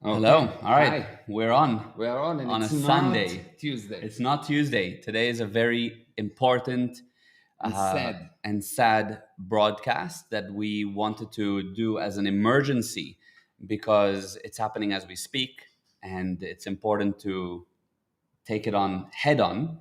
Okay. Hello. All right. Hi. We're on We are on, and on a it's not Sunday. Tuesday. It's not Tuesday. Today is a very important And sad. and sad broadcast that we wanted to do as an emergency because it's happening as we speak, and it's important to take it on head on.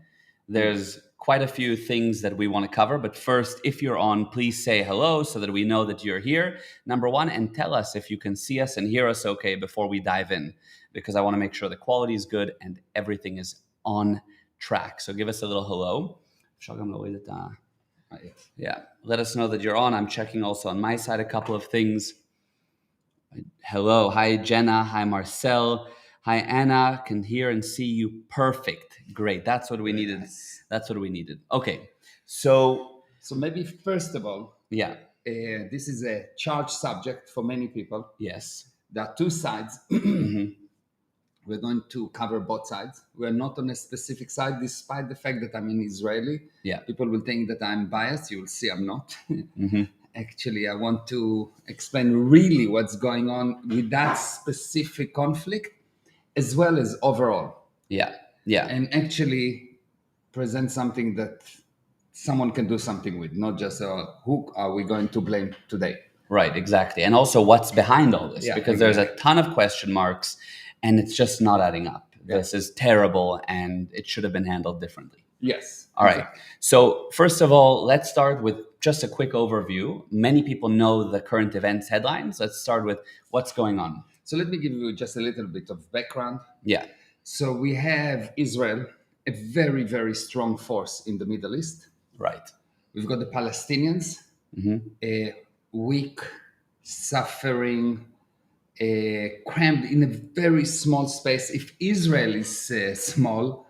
There's quite a few things that we want to cover, but first, if you're on, please say hello so that we know that you're here. Number one, and tell us if you can see us and hear us okay before we dive in, because I want to make sure the quality is good and everything is on track. So give us a little hello. Yeah, let us know that you're on. I'm checking also on my side a couple of things. Hello. Hi, Jenna. Hi, Marcel. Hi, Anna. Can hear and see you. Perfect. Great. That's what we Very needed. nice. That's what we needed. Okay. So, So maybe first of all, yeah. this is a charged subject for many people. Yes. There are two sides. We're going to cover both sides. We're not on a specific side, despite the fact that I'm an Israeli. Yeah. People will think that I'm biased. You will see I'm not. Actually, I want to explain really what's going on with that specific conflict, as well as overall, Yeah. Yeah. and actually present something that someone can do something with, not just who are we going to blame today. Right. Exactly. And also what's behind all this, Yeah, because there's a exactly. ton of question marks and it's just not adding up. This is terrible and it should have been handled differently. Yes. All right. Exactly. So, first of all, let's start with just a quick overview. Many people know the current events headlines. Let's start with what's going on. So let me give you just a little bit of background. Yeah. So we have Israel, a very, very strong force in the Middle East. Right. We've got the Palestinians, a weak, suffering, crammed in a very small space. If Israel is small,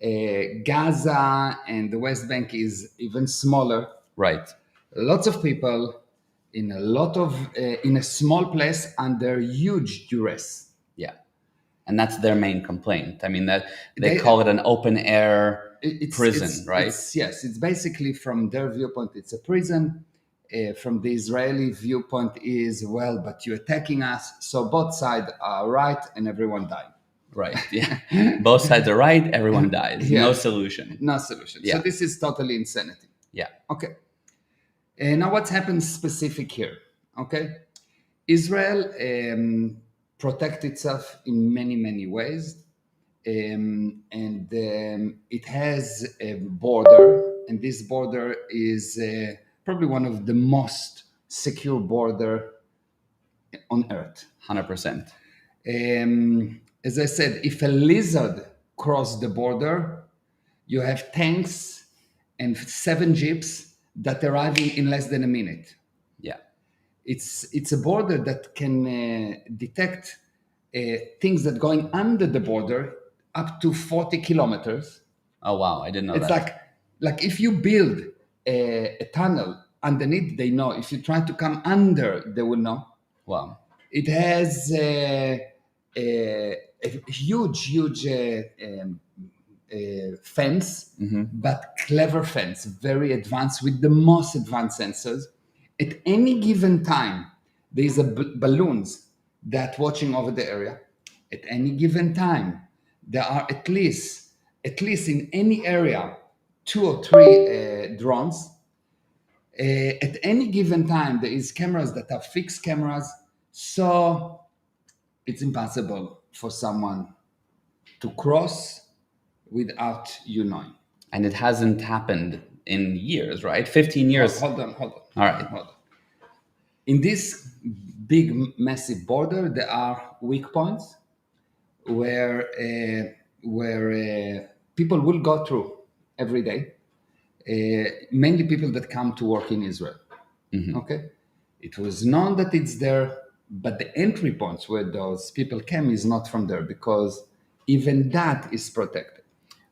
Gaza and the West Bank is even smaller. Right. Lots of people in a small place under huge duress. Yeah. And that's their main complaint. I mean that they They, call it an open air prison, right? It's basically from their viewpoint, it's a prison. From the Israeli viewpoint, is well, but you're attacking us, so both sides are right, and everyone died. Right. Yeah. Both sides are right, everyone dies. No Yes, solution. no solution. So Yeah. this is totally insanity. Yeah. Okay. Now what's happened specific here? Okay, Israel protect itself in many many ways, and it has a border, and this border is probably one of the most secure border on earth. 100%. As I said, if a lizard crossed the border, you have tanks and 7 jeeps that arriving in less than a minute. Yeah. It's a border that can detect things that going under the border up to 40 kilometers. Oh wow, I didn't know It's that. like if you build a tunnel underneath, they know. If you try to come under, they will know. Wow. It has a huge fence, but clever fence, very advanced with the most advanced sensors. At any given time, there's a balloons that watching over the area. At any given time, there are at least in any area 2 or 3 drones. At any given time, there is cameras that are fixed cameras, so it's impossible for someone to cross without you knowing. And it hasn't happened in years, right? 15 years. Hold on. All right. Hold on. In this big, massive border, there are weak points where people will go through every day. Mainly people that come to work in Israel. Okay, it was known that it's there, but the entry points where those people came is not from there because even that is protected.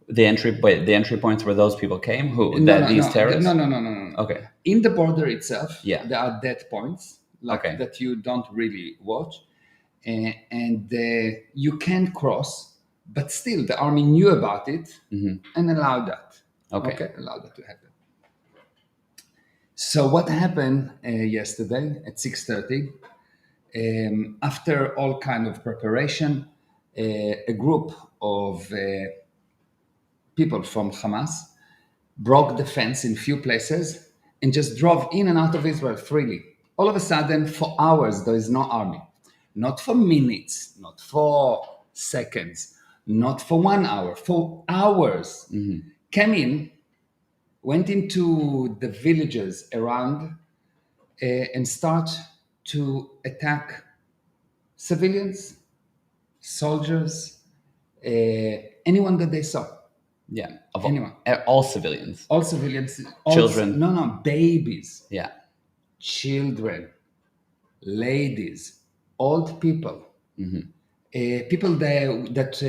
The entry points where those people came, who No, that no, these no, terrorists? no. Okay. In the border itself, Yeah. there are dead points like Okay. that you don't really watch, and you can't cross. But still, the army knew about it and allowed that. Okay. Allowed that to happen. So what happened yesterday at 6:30? After all kind of preparation, a group of people from Hamas broke the fence in few places and just drove in and out of Israel freely. All of a sudden, for hours, there is no army. Not for minutes, not for seconds, not for 1 hour, for hours. Came in, went into the villages around and start to attack civilians, soldiers, anyone that they saw. Yeah. Anyone. All civilians. All civilians, Children. No, babies, Yeah. children, ladies, old people, people that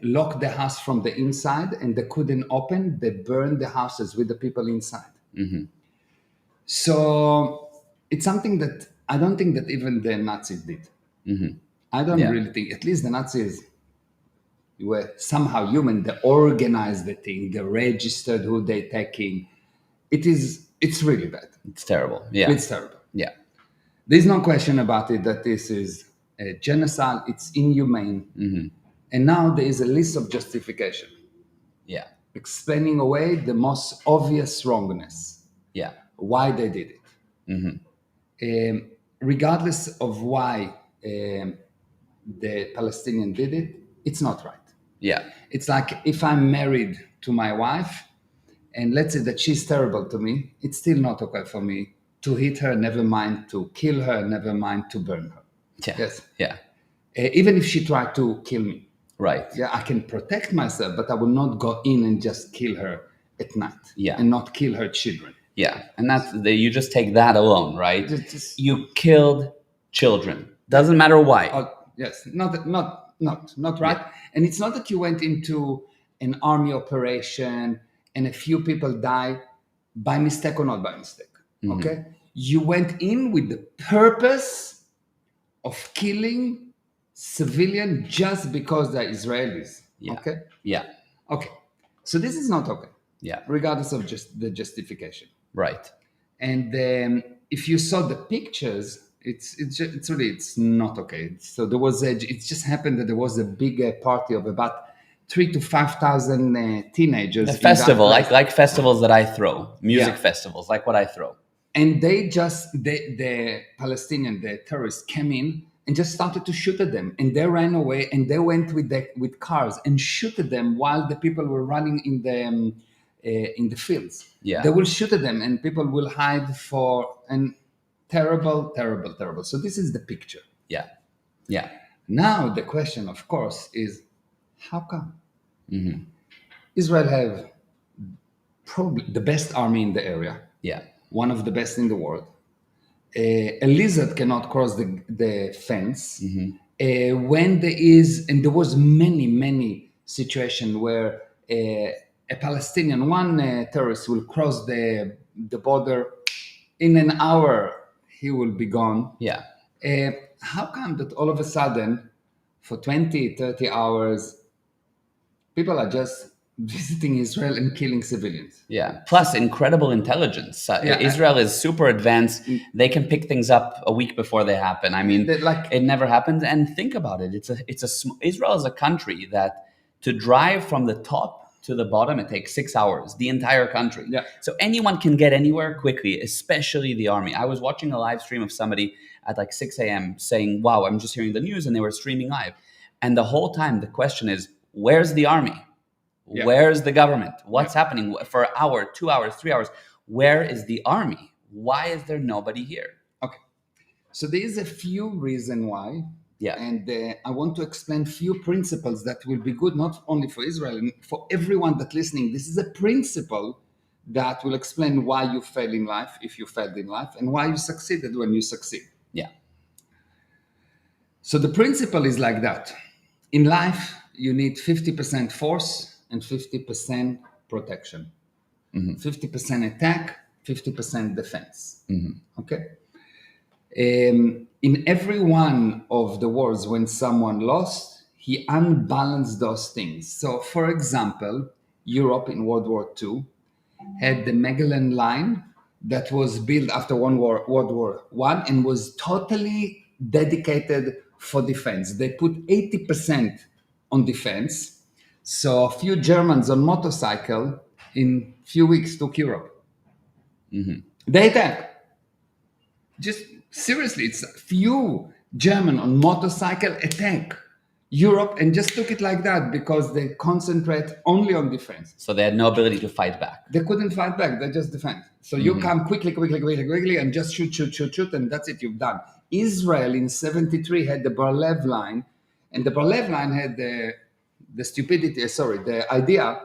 locked the house from the inside and they couldn't open. They burned the houses with the people inside. So it's something that I don't think that even the Nazis did. I don't Yeah. really think. At least the Nazis were somehow human. They organized the thing. They registered who they're taking. It's really bad. It's terrible. Yeah. It's terrible. Yeah. There's no question about it that this is a genocide. It's inhumane. And now there is a list of justification Yeah. explaining away the most obvious wrongness, Yeah. why they did it. Regardless of why the Palestinian did it, it's not right. Yeah. It's like if I'm married to my wife and let's say that she's terrible to me, it's still not okay for me to hit her, never mind to kill her, never mind to burn her. Yeah. Yes. Yeah. Even if she tried to kill me. Right. Yeah, I can protect myself, but I will not go in and just kill her at night. Yeah. And not kill her children. Yeah. And you just take that alone, right? You killed children. Doesn't matter why. Oh, yes, not right. Yeah. And it's not that you went into an army operation and a few people die by mistake or not by mistake. Okay, you went in with the purpose of killing civilian just because they're Israelis. Yeah. Okay. Yeah. Okay. So this is not okay. Yeah. Regardless of just the justification. Right. And if you saw the pictures, it's really not okay. So it just happened that there was a big party of about 3,000 to 5,000 teenagers. A festival, in that like festivals that I throw, music Yeah. festivals, like what I throw. and the Palestinian, the terrorists came in and just started to shoot at them, and they ran away and they went with cars and shoot at them while the people were running in the fields. Yeah. They will shoot at them and people will hide and terrible, terrible, terrible. So this is the picture. Yeah. Yeah. Now the question, of course, is how come Israel have probably the best army in the area, Yeah. one of the best in the world. A lizard cannot cross the fence. When there is, and there was many situations where a Palestinian, one terrorist will cross the border, in an hour he will be gone. Yeah. How come that all of a sudden, for 20, 30 hours, people are just visiting Israel and killing civilians? Yeah. Plus incredible intelligence. Israel is super advanced. They can pick things up a week before they happen. I mean, it never happens. And think about it. Israel is a country that to drive from the top to the bottom, it takes 6 hours, the entire country. Yeah. So anyone can get anywhere quickly, especially the army. I was watching a live stream of somebody at like 6 a.m. saying, wow, I'm just hearing the news, and they were streaming live. And the whole time the question is, where's the army? Yeah. Where's the government? What's happening for an hour, 2 hours, 3 hours? Where is the army? Why is there nobody here? Okay. So there is a few reasons why. Yeah. And I want to explain few principles that will be good not only for Israel and for everyone that's listening. This is a principle that will explain why you fail in life, if you failed in life, and why you succeeded when you succeed. Yeah. So the principle is like that. In life, you need 50% force and 50% protection. 50% attack, 50% defense. Okay? In every one of the wars, when someone lost, he unbalanced those things. So, for example, Europe in World War II had the Magellan Line that was built after World War I and was totally dedicated for defense. They put 80% on defense. So a few Germans on motorcycle in few weeks took Europe. They attack. Just seriously, it's a few German on motorcycle attack Europe and just took it like that because they concentrate only on defense. So they had no ability to fight back. They couldn't fight back. They just defend. So you come quickly, and just shoot, and that's it. You've done. Israel in 73 had the Bar-Lev line, and the Bar-Lev line had the stupidity. The idea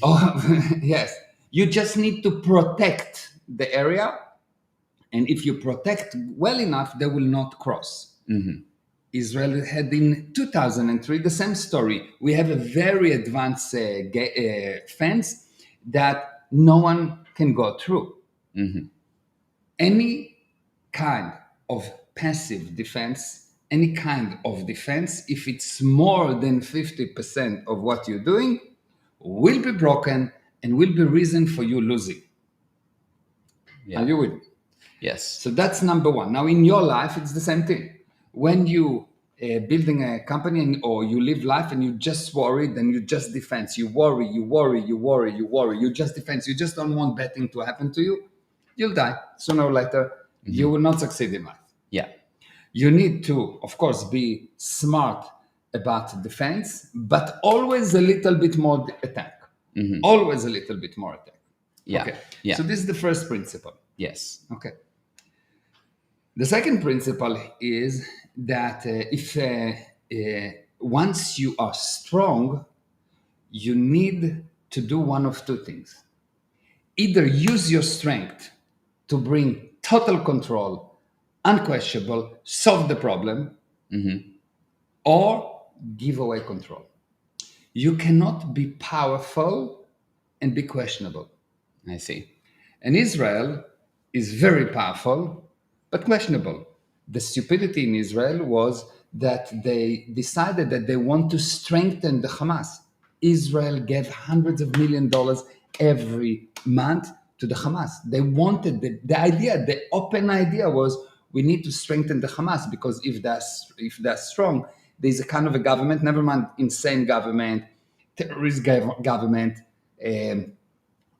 of yes, you just need to protect the area, and if you protect well enough, they will not cross. Israel had in 2003 the same story. We have a very advanced fence that no one can go through. Any kind of passive defense, any kind of defense, if it's more than 50% of what you're doing, will be broken and will be reason for you losing. Yeah. Are you with me? Yes. So that's number one. Now in your life, it's the same thing. When you building a company or you live life and you just worry, then you just defense. You worry, you just defense. You just don't want bad thing to happen to you. You'll die sooner or later. You will not succeed in life. Yeah. You need to, of course, be smart about defense, but always a little bit more attack. Always a little bit more attack. Yeah. Okay. Yeah. So this is the first principle. Yes. Okay. The second principle is that if once you are strong, you need to do one of two things. Either use your strength to bring total control, unquestionable, solve the problem, or give away control. You cannot be powerful and be questionable. I see. And Israel is very powerful, but questionable. The stupidity in Israel was that they decided that they want to strengthen the Hamas. Israel gave hundreds of $millions every month to the Hamas. They wanted the idea, the open idea was we need to strengthen the Hamas because if that's strong, there's a kind of a government, never mind insane government, terrorist government,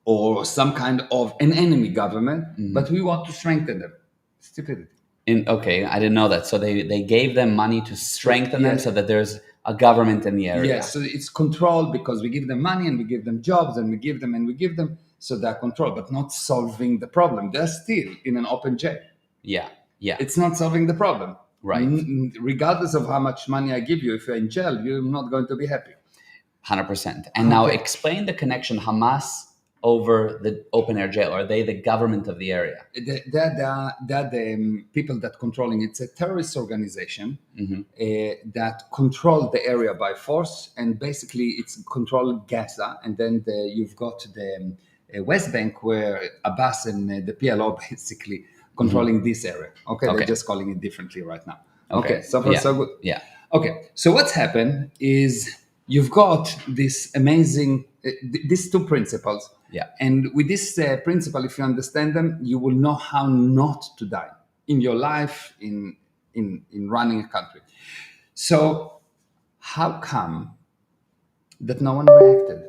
or some kind of an enemy government, but we want to strengthen them. Stupidity. Okay, I didn't know that. So they gave them money to strengthen them Yes. so that there's a government in the area. Yes, so it's control because we give them money and we give them jobs and we give them, so they're control, but not solving the problem. They're still in an open jail. Yeah. Yeah. It's not solving the problem. Right. Regardless of how much money I give you, if you're in jail, you're not going to be happy. 100%. And now explain the connection Hamas over the open air jail. Are they the government of the area? They're the people that controlling. It's a terrorist organization that control the area by force, and basically it's control Gaza, and then you've got the West Bank where Abbas and the PLO basically controlling this area. Okay, they're just calling it differently right now. Okay, so far so good. Yeah. Okay, so what's happened is you've got this amazing these two principles. Yeah. And with this principle, if you understand them, you will know how not to die in your life, in running a country. So how come that no one reacted?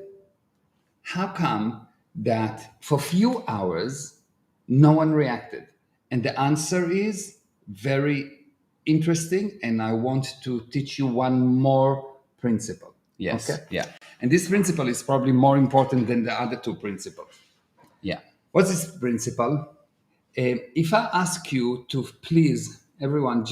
How come that for few hours no one reacted? And the answer is very interesting, and I want to teach you one more principle. Yes. Okay? Yeah. And this principle is probably more important than the other two principles. Yeah. What's this principle? If I ask you to please, everyone,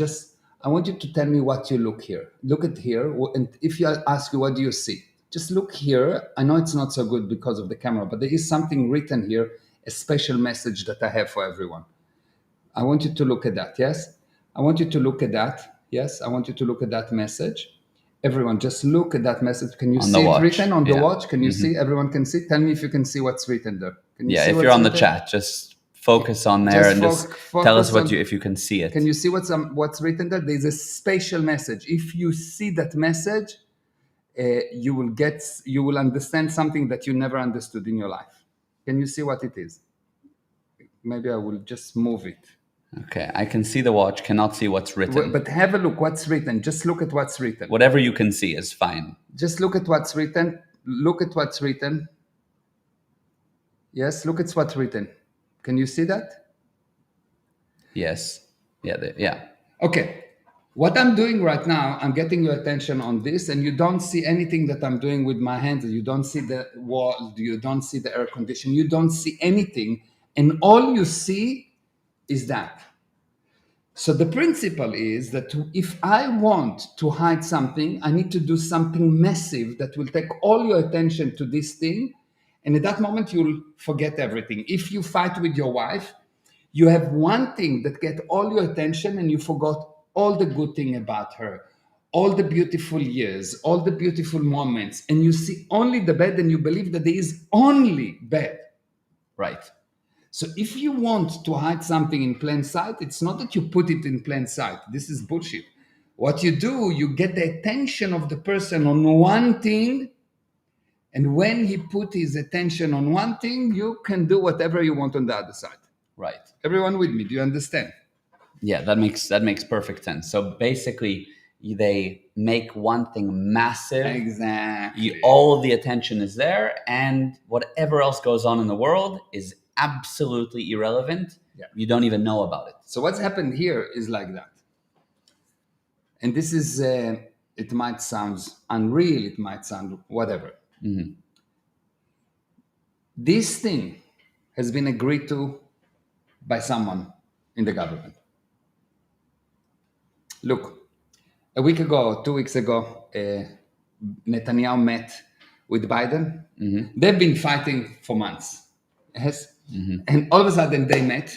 I want you to tell me what you look here. Look at here. And if I ask you, what do you see? Just look here. I know it's not so good because of the camera, but there is something written here, a special message that I have for everyone. I want you to look at that. Yes. I want you to look at that. Yes. I want you to look at that message. Everyone, just look at that message. Can you see it written on the watch? Can you see? Everyone can see? Tell me if you can see what's written there. Can you see if you're on the chat, just focus on there and just tell us if you can see it. Can you see what's written there? There's a special message. If you see that message, you will understand something that you never understood in your life. Can you see what it is? Maybe I will just move it. Okay, I can see the watch, cannot see what's written. But have a look what's written. Just look at what's written. Whatever you can see is fine. Just look at what's written. Look at what's written. Yes, look at what's written. Can you see that? Yes. Yeah. Yeah. Okay. What I'm doing right now, I'm getting your attention on this, and you don't see anything that I'm doing with my hands. You don't see the wall. You don't see the air condition. You don't see anything. And all you see is that. So the principle is that if I want to hide something, I need to do something massive that will take all your attention to this thing. And at that moment, you'll forget everything. If you fight with your wife, you have one thing that get all your attention and you forgot all the good thing about her, all the beautiful years, all the beautiful moments, and you see only the bad and you believe that there is only bad. Right. So if you want to hide something in plain sight, it's not that you put it in plain sight. This is bullshit. What you do, you get the attention of the person on one thing, and when he put his attention on one thing, you can do whatever you want on the other side. Right. Everyone with me? Do you understand? Yeah, that makes perfect sense. So basically, they make one thing massive. Exactly. All the attention is there, and whatever else goes on in the world is absolutely irrelevant. Yeah. You don't even know about it. So what's happened here is like that. And this is, it might sound unreal, it might sound whatever. Mm-hmm. This thing has been agreed to by someone in the government. Look, a week ago, 2 weeks ago, Netanyahu met with Biden. Mm-hmm. They've been fighting for months. Yes? Mm-hmm. And all of a sudden they met.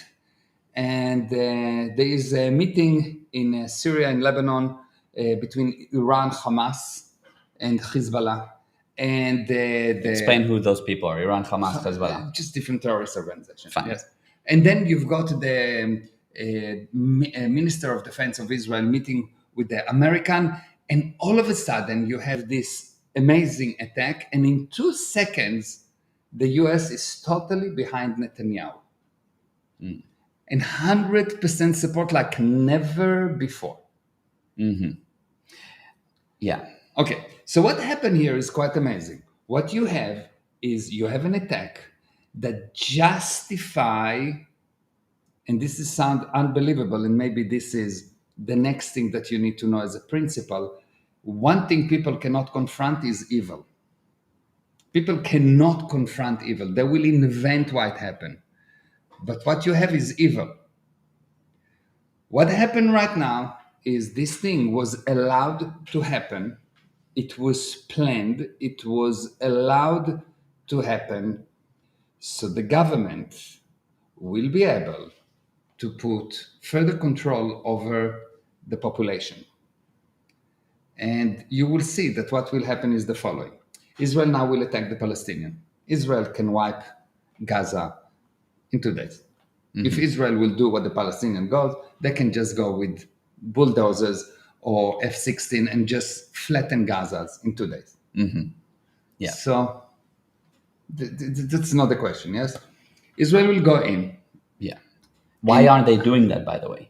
And there is a meeting in Syria and Lebanon between Iran, Hamas, and Hezbollah. And Explain who those people are. Iran, Hamas, Hezbollah. Just different terrorist organizations. Fine. Yes. And then you've got the Minister of Defense of Israel meeting with the American. And all of a sudden you have this amazing attack. And in 2 seconds, the US is totally behind Netanyahu. Mm. And 100% support like never before. Mm-hmm. Yeah. Okay, so what happened here is quite amazing. What you have is you have an attack that justify, and this is sound unbelievable, and maybe this is the next thing that you need to know as a principle. One thing people cannot confront is evil. People cannot confront evil. They will invent why it happened. But what you have is evil. What happened right now is this thing was allowed to happen. It was planned. It was allowed to happen. So the government will be able to put further control over the population. And you will see that what will happen is the following. Israel now will attack the Palestinian. Israel can wipe Gaza in 2 days. Mm-hmm. If Israel will do what the Palestinian goes, they can just go with bulldozers or F-16 and just flatten Gaza in 2 days. Mm-hmm. Yeah. So that's not the question, yes? Israel will go in. Yeah. Why aren't they doing that, by the way?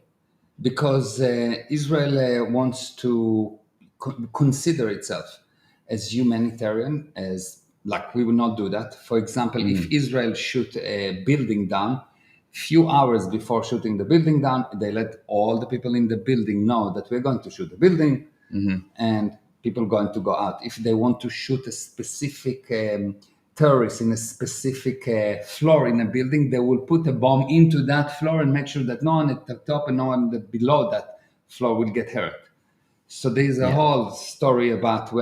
Because Israel wants to consider itself as humanitarian, as like we will not do that. For example, if Israel shoot a building down, few hours before shooting the building down, they let all the people in the building know that we're going to shoot the building, and people going to go out. If they want to shoot a specific terrorist in a specific floor in a building, they will put a bomb into that floor and make sure that no one at the top and no one below that floor will get hurt. So there's a whole story about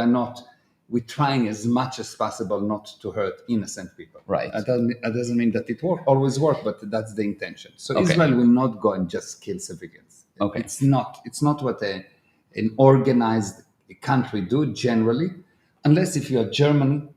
we're trying as much as possible not to hurt innocent people. Right. That doesn't mean that it always works, but that's the intention. So Israel will not go and just kill civilians. Okay. It's not what an organized country do generally, unless if you're Germany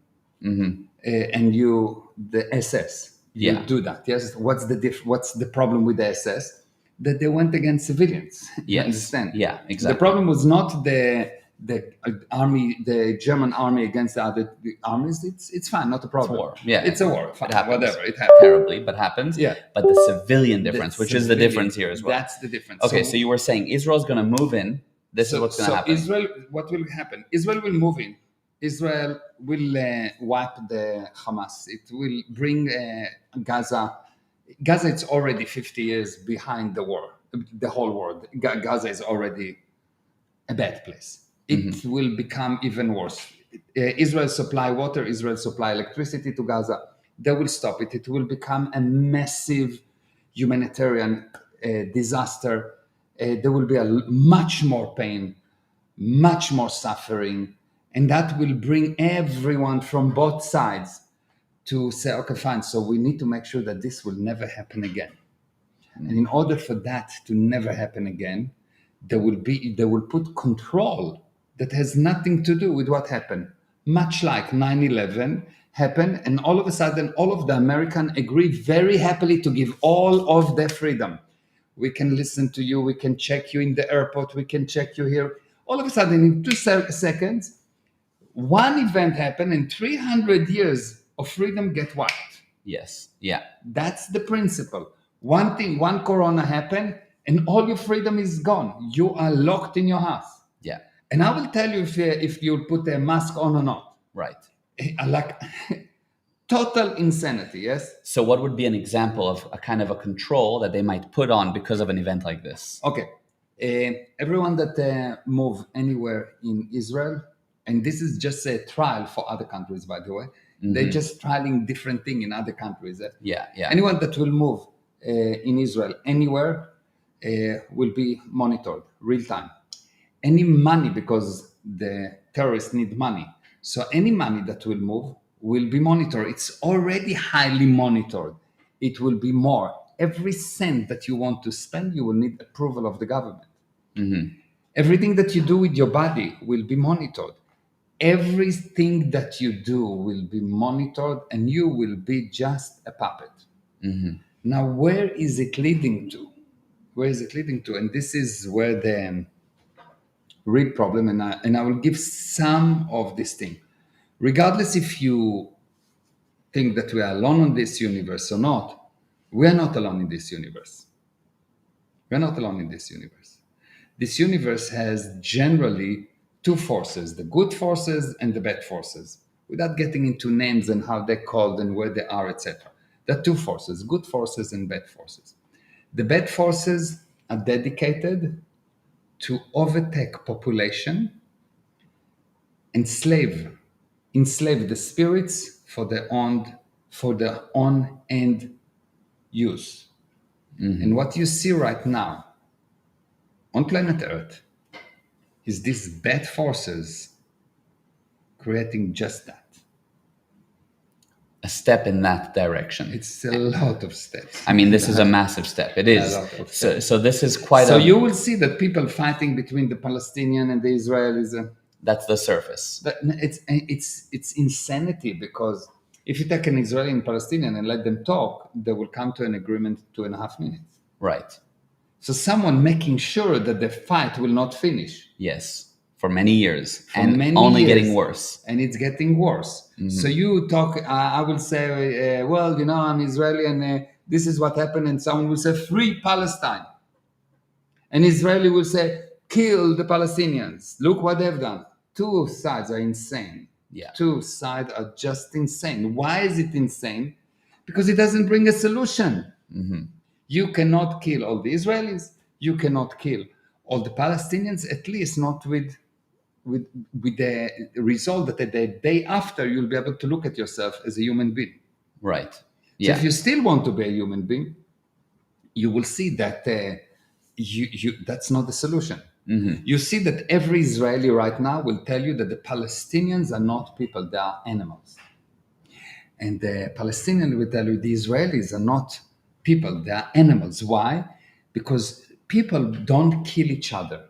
and the SS, you do that. Yes. What's the problem with the SS? That they went against civilians. Yes. You understand? Yeah, exactly. The problem was not the the army, the German army against the other armies, it's fine, not a problem. War. Yeah, it's a war. Fine, it happens. whatever, it happens. Terribly, but happens. Yeah. But the civilian difference, which is the difference here as well. That's the difference. Okay, so you were saying Israel's going to move in. This is what's going to happen. Israel, what will happen? Israel will move in. Israel will wipe the Hamas. It will bring Gaza. Gaza is already 50 years behind the war. The whole world. Gaza is already a bad place. It will become even worse. Israel supply water. Israel supply electricity to Gaza. They will stop it. It will become a massive humanitarian disaster. There will be much more pain, much more suffering, and that will bring everyone from both sides to say, okay, fine, so we need to make sure that this will never happen again. And in order for that to never happen again, they will put control that has nothing to do with what happened. Much like 9/11 happened, and all of a sudden, all of the Americans agreed very happily to give all of their freedom. We can listen to you, we can check you in the airport, we can check you here. All of a sudden, in 2 seconds, one event happened and 300 years of freedom get wiped. Yes. Yeah. That's the principle. One thing, one corona happened, and all your freedom is gone. You are locked in your house. Yeah. And I will tell you if you put a mask on or not. Right. Like total insanity, yes? So what would be an example of a kind of a control that they might put on because of an event like this? Okay. Everyone that move anywhere in Israel, and this is just a trial for other countries, by the way. They're just trialing different thing in other countries. Yeah. Anyone that will move in Israel anywhere will be monitored real time. Any money, because the terrorists need money. So any money that will move will be monitored. It's already highly monitored. It will be more. Every cent that you want to spend, you will need approval of the government. Everything that you do with your body will be monitored. Everything that you do will be monitored, and you will be just a puppet. Now, where is it leading to? Where is it leading to? And this is where the real problem, and I will give some of this thing. Regardless if you think that we are alone in this universe or not, we are not alone in this universe. We are not alone in this universe. This universe has generally two forces, the good forces and the bad forces, without getting into names and how they're called and where they are, etc. There are two forces, good forces and bad forces. The bad forces are dedicated to overtake population, enslave the spirits for their own end use. And what you see right now on planet Earth is these bad forces creating just that. A step in that direction. It's a lot of steps. I mean, this is a massive step. It is. A lot of steps. So this is quite So you will see that people fighting between the Palestinian and the Israelis. That's the surface. But it's insanity, because if you take an Israeli and Palestinian and let them talk, they will come to an agreement in 2.5 minutes. Right. So someone making sure that the fight will not finish. Yes. For many years. Getting worse. And it's getting worse. So you talk, I will say, well, I'm Israeli and this is what happened. And someone will say, free Palestine. And Israeli will say, kill the Palestinians. Look what they've done. Two sides are insane. Yeah. Two sides are just insane. Why is it insane? Because it doesn't bring a solution. You cannot kill all the Israelis. You cannot kill all the Palestinians, at least not with the result that the day after you'll be able to look at yourself as a human being. Right. So if you still want to be a human being, you will see that that's not the solution. You see that every Israeli right now will tell you that the Palestinians are not people, they are animals. And the Palestinian will tell you the Israelis are not people, they are animals. Why? Because people don't kill each other.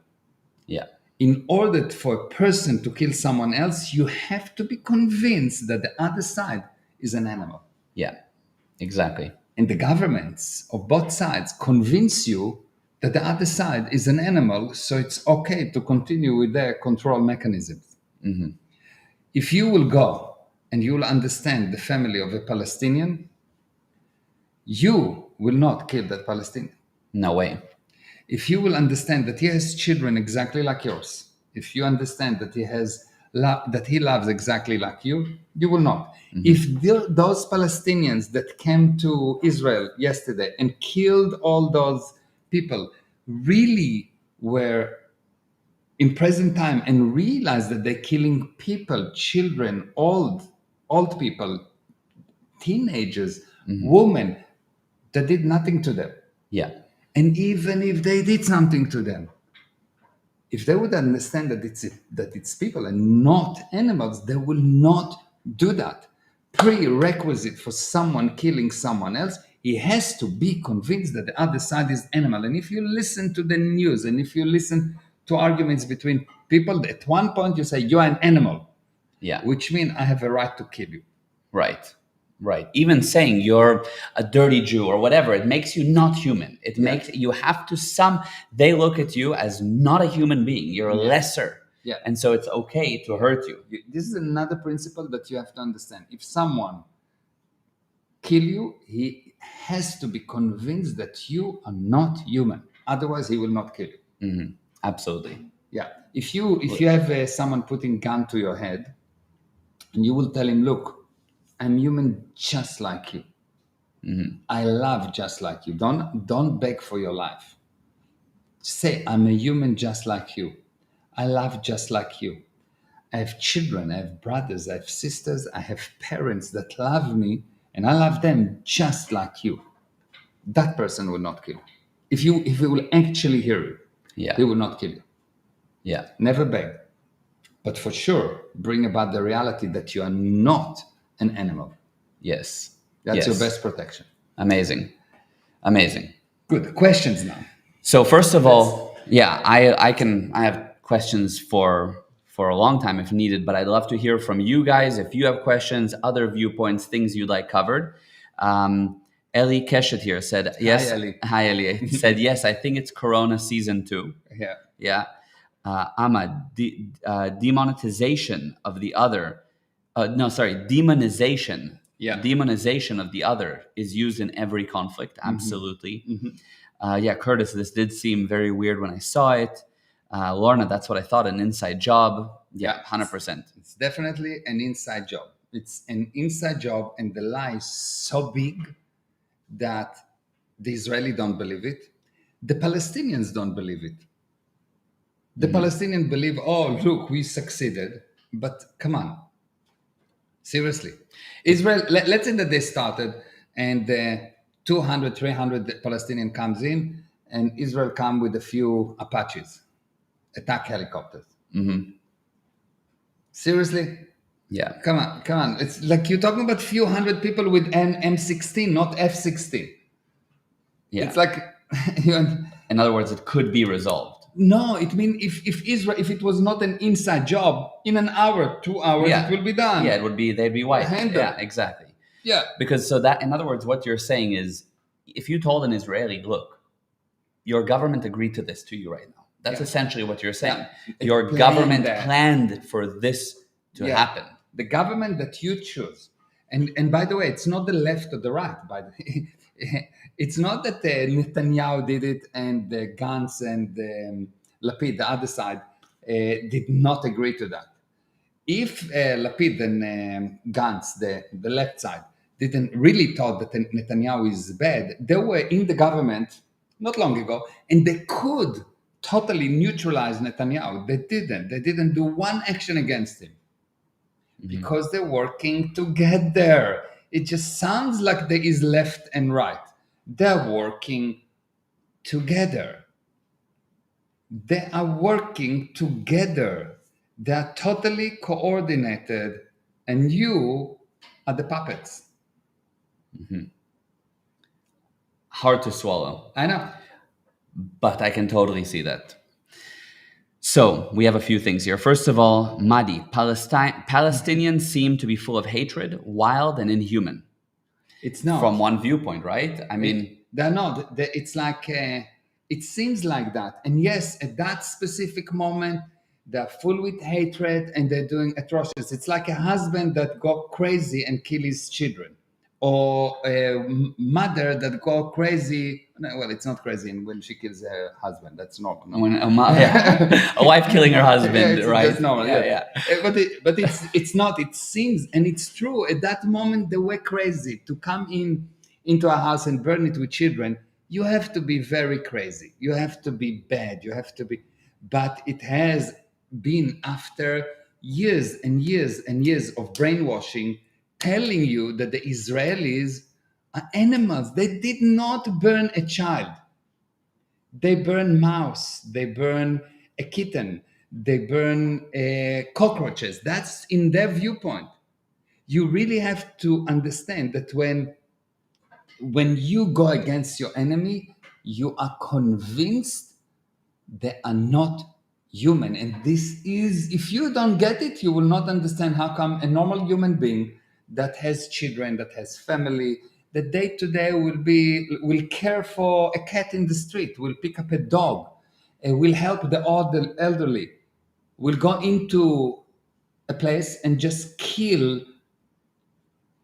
Yeah. In order for a person to kill someone else, you have to be convinced that the other side is an animal. Yeah, exactly. And the governments of both sides convince you that the other side is an animal, so it's okay to continue with their control mechanisms. If you will go and you will understand the family of a Palestinian, you will not kill that Palestinian. No way. If you will understand that he has children exactly like yours, if you understand that that he loves exactly like you will not. If those Palestinians that came to Israel yesterday and killed all those people really were in present time and realized that they're killing people, children, old people, teenagers, women, that did nothing to them. Yeah. And even if they did something to them, if they would understand that it's people and not animals, they will not do that. Prerequisite for someone killing someone else, he has to be convinced that the other side is animal. And if you listen to the news and if you listen to arguments between people, at one point you say you're an animal, Yeah. which means I have a right to kill you. Right. Right. Even saying you're a dirty Jew or whatever, it makes you not human. It makes you have to they look at you as not a human being. You're lesser. Yeah. And so it's okay to hurt you. This is another principle that you have to understand. If someone kill you, he has to be convinced that you are not human. Otherwise, he will not kill you. Absolutely. Yeah. If you have someone putting gun to your head, and you will tell him, "Look, I'm human just like you. I love just like you. Don't beg for your life. Say I'm a human just like you. I love just like you. I have children, I have brothers, I have sisters, I have parents that love me, and I love them just like you." That person will not kill you. If he will actually hear you, Yeah. he will not kill you. Yeah. Never beg. But for sure, bring about the reality that you are not an animal. Yes. That's your best protection. Amazing. Amazing. Good. Questions now. So first of all, I have questions for a long time if needed, but I'd love to hear from you guys if you have questions, other viewpoints, things you'd like covered. Eli Keshet here said yes. Hi, Eli. Hi, Eli. Said yes. I think it's Corona season 2. Yeah. Yeah. Ahmad, demonetization of the other. Demonization. Yeah. Demonization of the other is used in every conflict. Absolutely. Curtis, this did seem very weird when I saw it. Lorna, that's what I thought, an inside job. Yeah, 100%. It's definitely an inside job. It's an inside job, and the lie is so big that the Israeli don't believe it. The Palestinians don't believe it. The Palestinians believe, oh, look, we succeeded. But come on. Seriously. Israel, let's say that they started and 200, 300 Palestinian comes in and Israel come with a few Apaches, attack helicopters. Seriously? Yeah. Come on. It's like you're talking about few hundred people with an M16, not F-16. Yeah. It's like... In other words, it could be resolved. No, it means if it was not an inside job, in an hour, 2 hours, it will be done. Yeah, they'd be white. Handled. Yeah, exactly. Yeah. Because in other words, what you're saying is, if you told an Israeli, look, your government agreed to this to you right now. That's essentially what you're saying. Yeah. Your government planned for this to happen. The government that you choose. And by the way, it's not the left or the right. By the way. It's not that Netanyahu did it and Gantz and Lapid, the other side, did not agree to that. If Lapid and Gantz, the left side, didn't really thought that Netanyahu is bad, they were in the government not long ago, and they could totally neutralize Netanyahu. They didn't. They didn't do one action against him because they're working together. It just sounds like there is left and right. They're working together. They are working together. They are totally coordinated, and you are the puppets. Hard to swallow. I know. But I can totally see that. So we have a few things here. First of all, Madi, Palestinians seem to be full of hatred, wild and inhuman. It's not. From one viewpoint, right? I mean... They're not. It's like It seems like that. And yes, at that specific moment, they're full with hatred and they're doing atrocities. It's like a husband that go crazy and kill his children, or a mother that go crazy. No, well, it's not crazy when she kills her husband. That's normal. No? When a wife killing her husband, right? That's normal. Yeah. But it's not. It seems, and it's true. At that moment, they were crazy to come into a house and burn it with children. You have to be very crazy. You have to be bad. You have to be. But it has been after years and years and years of brainwashing, telling you that the Israelis are animals. They did not burn a child. They burn mouse. They burn a kitten. They burn cockroaches. That's in their viewpoint. You really have to understand that when you go against your enemy, you are convinced they are not human. And this is, if you don't get it, you will not understand how come a normal human being that has children, that has family, that day to day will care for a cat in the street, will pick up a dog, will help the elderly, will go into a place and just kill,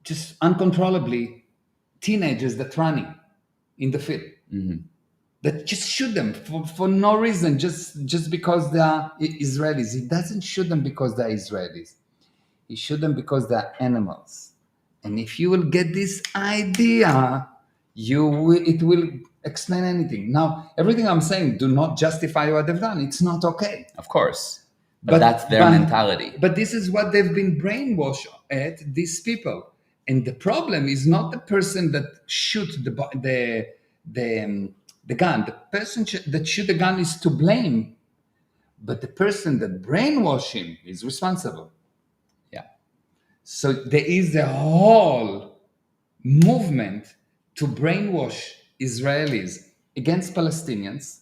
just uncontrollably, teenagers that running in the field. That just shoot them for no reason, just because they are Israelis. He doesn't shoot them because they're Israelis. He shoot them because they're animals. And if you will get this idea, it will explain anything. Now, everything I'm saying, do not justify what they've done. It's not okay. Of course. But that's their mentality. But this is what they've been brainwashed at, these people. And the problem is not the person that shoot the gun. The person that shoot the gun is to blame, but the person that brainwash him is responsible. Yeah. So there is a whole movement to brainwash Israelis against Palestinians,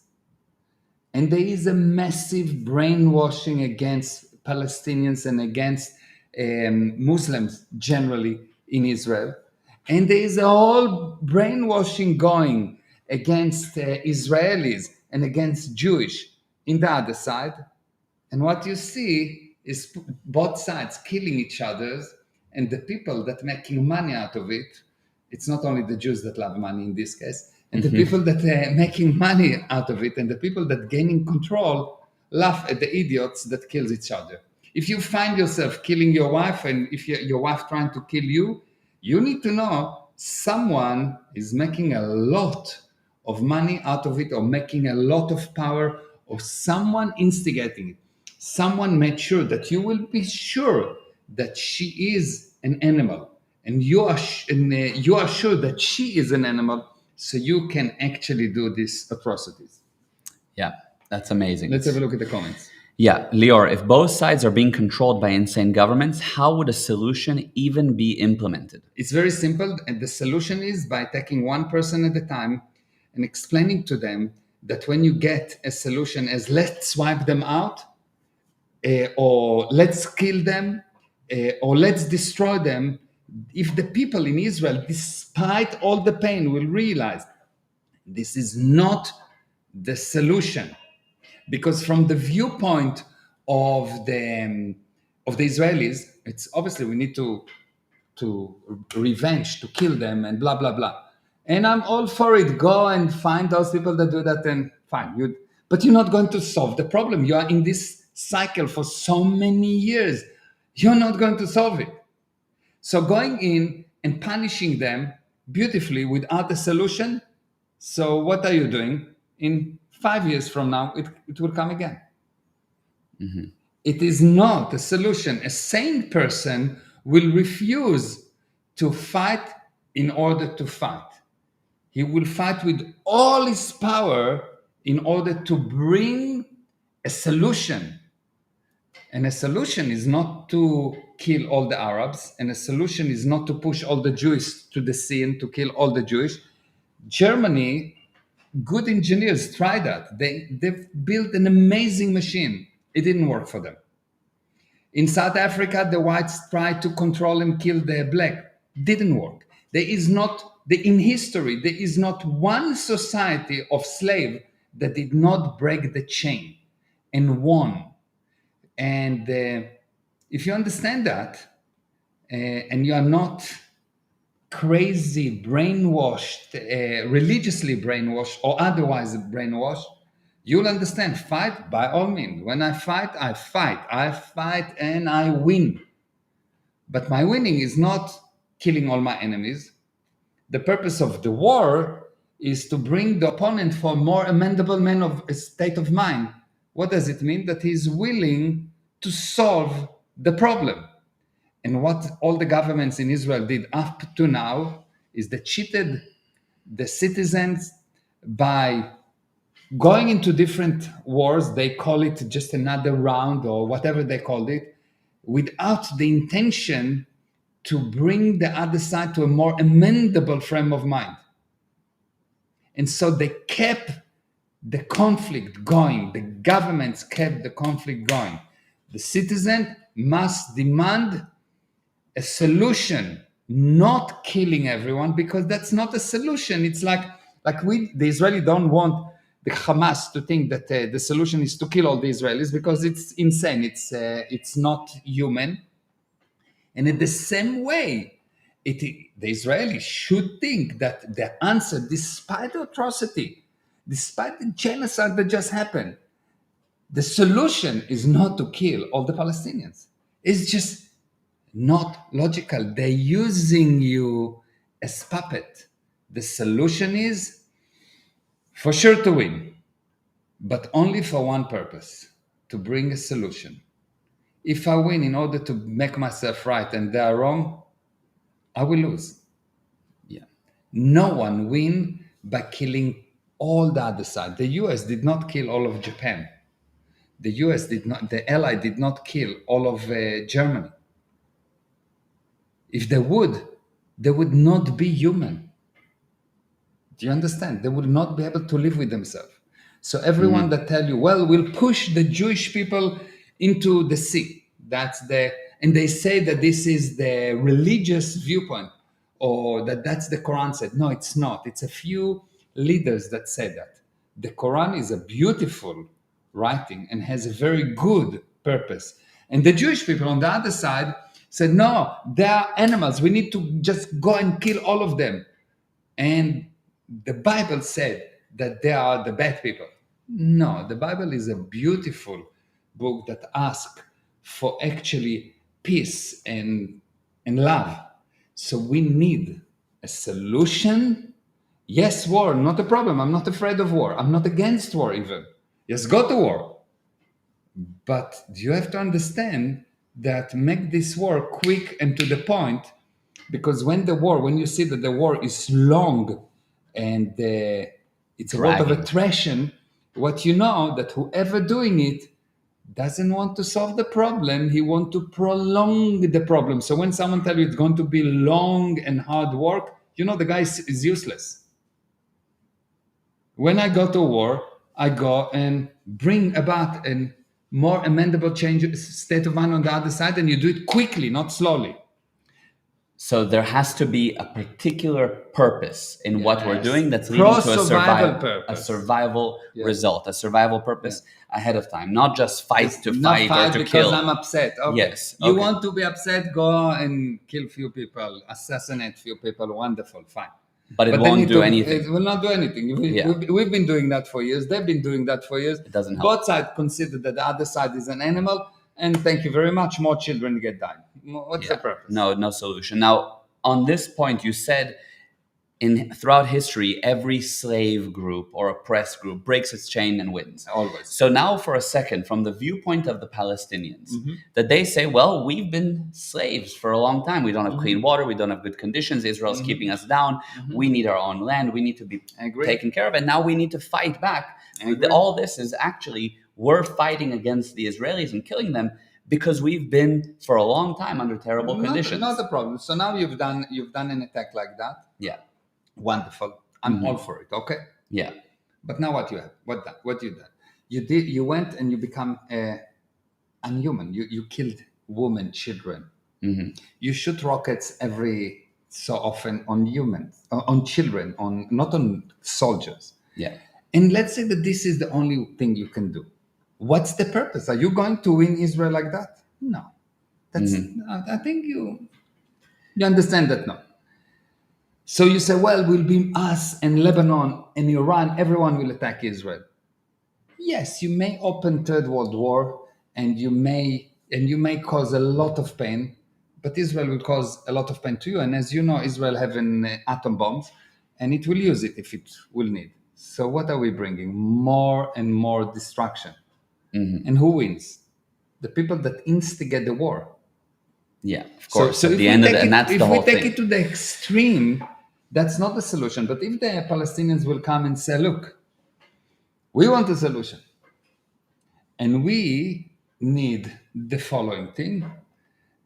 and there is a massive brainwashing against Palestinians and against Muslims generally in Israel. And there is a whole brainwashing going against Israelis and against Jewish in the other side. And what you see is both sides killing each other, and the people that making money out of it, it's not only the Jews that love money in this case, and the people that are making money out of it and the people that gaining control laugh at the idiots that kills each other. If you find yourself killing your wife, and if your wife trying to kill you, you need to know someone is making a lot of money out of it, or making a lot of power, or someone instigating it. Someone made sure that you will be sure that she is an animal, and you are sure that she is an animal, so you can actually do these atrocities. Yeah, that's amazing. Let's have a look at the comments. Yeah, Lior, if both sides are being controlled by insane governments, how would a solution even be implemented? It's very simple, and the solution is by taking one person at a time and explaining to them that when you get a solution as let's wipe them out, or let's kill them, or let's destroy them, if the people in Israel, despite all the pain, will realize this is not the solution. Because from the viewpoint of the Israelis, it's obviously we need to revenge, to kill them, and blah blah blah. And I'm all for it. Go and find those people that do that, and fine. But you're not going to solve the problem. You are in this cycle for so many years. You're not going to solve it. So going in and punishing them beautifully without a solution. So what are you doing? In 5 years from now, it will come again. It is not a solution. A sane person will refuse to fight in order to fight. He will fight with all his power in order to bring a solution. And a solution is not to kill all the Arabs, and a solution is not to push all the Jews to the sea and to kill all the Jewish. Germany, good engineers try that. They've built an amazing machine. It didn't work for them. In South Africa, the whites tried to control and kill the black. Didn't work. In history, there is not one society of slave that did not break the chain and won. And if you understand that, and you are not crazy, brainwashed, religiously brainwashed, or otherwise brainwashed, you'll understand. Fight by all means. When I fight, I fight. I fight and I win. But my winning is not killing all my enemies. The purpose of the war is to bring the opponent for a more amendable man of a state of mind. What does it mean? That he's willing to solve the problem. And what all the governments in Israel did up to now is they cheated the citizens by going into different wars. They call it just another round or whatever they called it, without the intention to bring the other side to a more amendable frame of mind. And so they kept the conflict going. The governments kept the conflict going. The citizen must demand a solution, not killing everyone, because that's not a solution. It's like the Israeli don't want the Hamas to think that the solution is to kill all the Israelis, because it's insane. It's not human. And in the same way, the Israelis should think that the answer, despite the atrocity, despite the genocide that just happened, the solution is not to kill all the Palestinians. It's just not logical. They're using you as puppet. The solution is for sure to win, but only for one purpose, to bring a solution. If I win in order to make myself right and they are wrong, I will lose. Yeah. No one win by killing all the other side. The US did not kill all of Japan. The US did not, the Ally did not kill all of Germany. If they would not be human. Do you understand? They would not be able to live with themselves. So everyone that tell you, well, we'll push the Jewish people into the sea. And they say that this is the religious viewpoint, or that's the Quran said. No, it's not. It's a few leaders that say that. The Quran is a beautiful writing and has a very good purpose. And the Jewish people on the other side said, no, they are animals. We need to just go and kill all of them. And the Bible said that they are the bad people. No, the Bible is a beautiful book that asks for actually peace and love. So we need a solution. Yes, war, not a problem. I'm not afraid of war. I'm not against war even. Yes, go to war. But you have to understand that make this war quick and to the point, because when you see that the war is long and it's a lot of attrition, what you know that whoever doing it doesn't want to solve the problem, he want to prolong the problem. So when someone tells you it's going to be long and hard work, you know the guy is useless. When I go to war, I go and bring about a more amendable change state of mind on the other side, and you do it quickly, not slowly. So there has to be a particular purpose in what we're doing that's leading to a survival result, a survival purpose ahead of time, not just fight to fight or to because kill. I'm upset. Okay. Yes. You want to be upset, go and kill few people, assassinate few people, wonderful, fine. But it won't do anything. It will not do anything. We've been doing that for years. They've been doing that for years. It doesn't help. Both sides consider that the other side is an animal, and thank you very much, more children get died. What's the purpose? No solution. Now, on this point, you said throughout history, every slave group or oppressed group breaks its chain and wins. Always. So now for a second, from the viewpoint of the Palestinians, that they say, well, we've been slaves for a long time. We don't have clean water. We don't have good conditions. Israel's keeping us down. We need our own land. We need to be taken care of. And now we need to fight back. All this is actually, we're fighting against the Israelis and killing them because we've been for a long time under terrible conditions. Not a problem. So now you've done an attack like that. Yeah. Wonderful. I'm all for it. Okay. Yeah. But now what you have? What you done? You went and you become unhuman. You killed women, children. You shoot rockets every so often on humans, on children, not on soldiers. Yeah. And let's say that this is the only thing you can do. What's the purpose? Are you going to win Israel like that? No. That's I think you understand that no. So you say, well, will be us and Lebanon and Iran, everyone will attack Israel. Yes, you may open Third World War and you may cause a lot of pain, but Israel will cause a lot of pain to you. And as you know, Israel having atom bombs, and it will use it if it will need. So what are we bringing? More and more destruction. And who wins? The people that instigate the war. Yeah, of So, course. so At if the we end of take it, and it, that's if the we whole take thing. it to the extreme, that's not the solution. But if the Palestinians will come and say, look, we want a solution, and we need the following thing,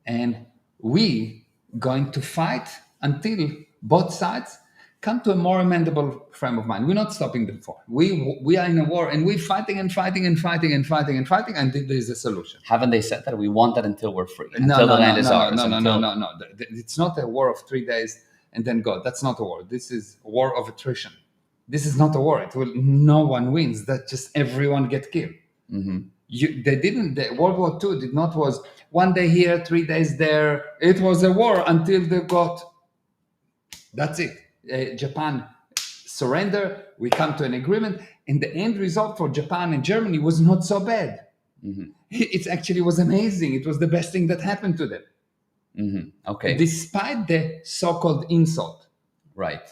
and we going to fight until both sides come to a more amendable frame of mind. We're not stopping the war. We are in a war, and we're fighting and fighting and fighting and fighting and fighting until there is a solution. Haven't they said that we want that until we're free, No, until no, the land no, is no, ours? no, no, until... no, no, no. It's not a war of 3 days and then go. That's not a war. This is a war of attrition. This is not a war. No one wins. That just everyone get killed. They didn't. World War II did not was 1 day here, 3 days there. It was a war until they got. That's it. Japan surrender. We come to an agreement, and the end result for Japan and Germany was not so bad. It actually was amazing. It was the best thing that happened to them, Okay. despite the so-called insult. Right.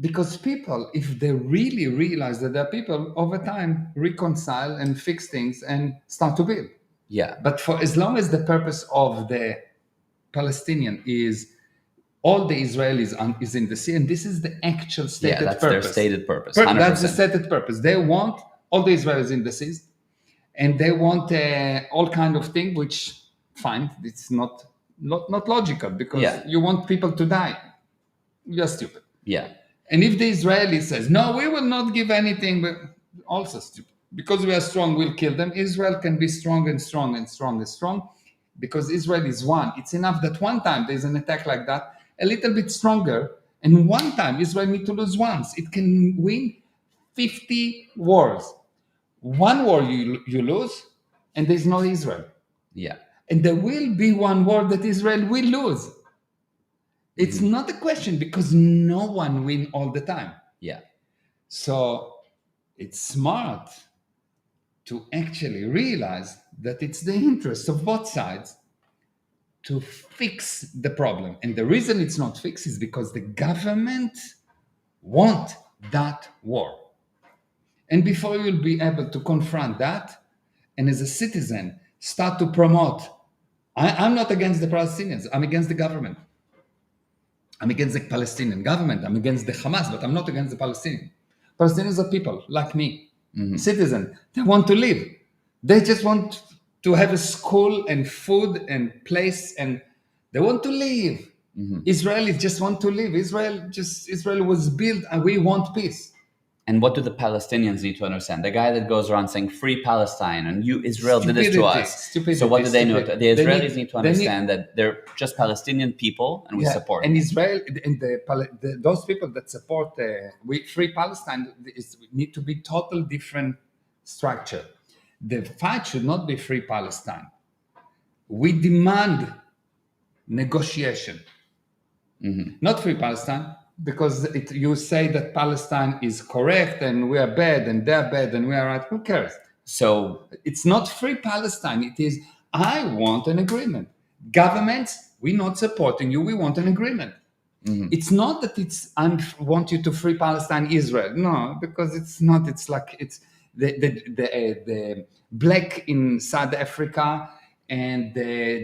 Because people, if they really realize that there are people over time reconcile and fix things and start to build. Yeah. But for as long as the purpose of the Palestinian is all the Israelis is in the sea, and this is the actual stated that's purpose. their stated purpose. That's the 100%. stated purpose. They want all the Israelis in the seas, and they want all kind of thing, which fine, it's not logical, because you want people to die. You're stupid. Yeah. And if the Israeli says, no, we will not give anything, but also stupid. Because we are strong, we'll kill them. Israel can be strong and strong and strong and strong, because Israel is one. It's enough that one time there's an attack like that, a little bit stronger, and one time Israel need to lose once. It can win 50 wars. One war you lose, and there's no Israel. Yeah. And there will be one war that Israel will lose. It's not a question, because no one wins all the time. Yeah. So it's smart to actually realize that it's the interest of both sides to fix the problem. And the reason it's not fixed is because the government want that war. And before you'll be able to confront that, and as a citizen, start to promote, I'm not against the Palestinians, I'm against the government. I'm against the Palestinian government, I'm against the Hamas, but I'm not against the Palestinians. Palestinians are people like me, citizens. They want to live. They just want to have a school and food and place, and they want to live. Israelis just want to live. Israel was built, and we want peace. And what do the Palestinians need to understand? The guy that goes around saying "Free Palestine" and Israel did this to us. So what do they know? The Israelis need to understand that they're just Palestinian people, and we support them. And Israel and those people that support Free Palestine need to be total different structure. The fight should not be Free Palestine. We demand negotiation, not Free Palestine. Because you say that Palestine is correct and we are bad and they're bad and we are right. Who cares? So it's not Free Palestine. It is, I want an agreement. Governments, we're not supporting you. We want an agreement. It's not that I want you to free Palestine, Israel. No, because it's not. It's like it's the black in South Africa and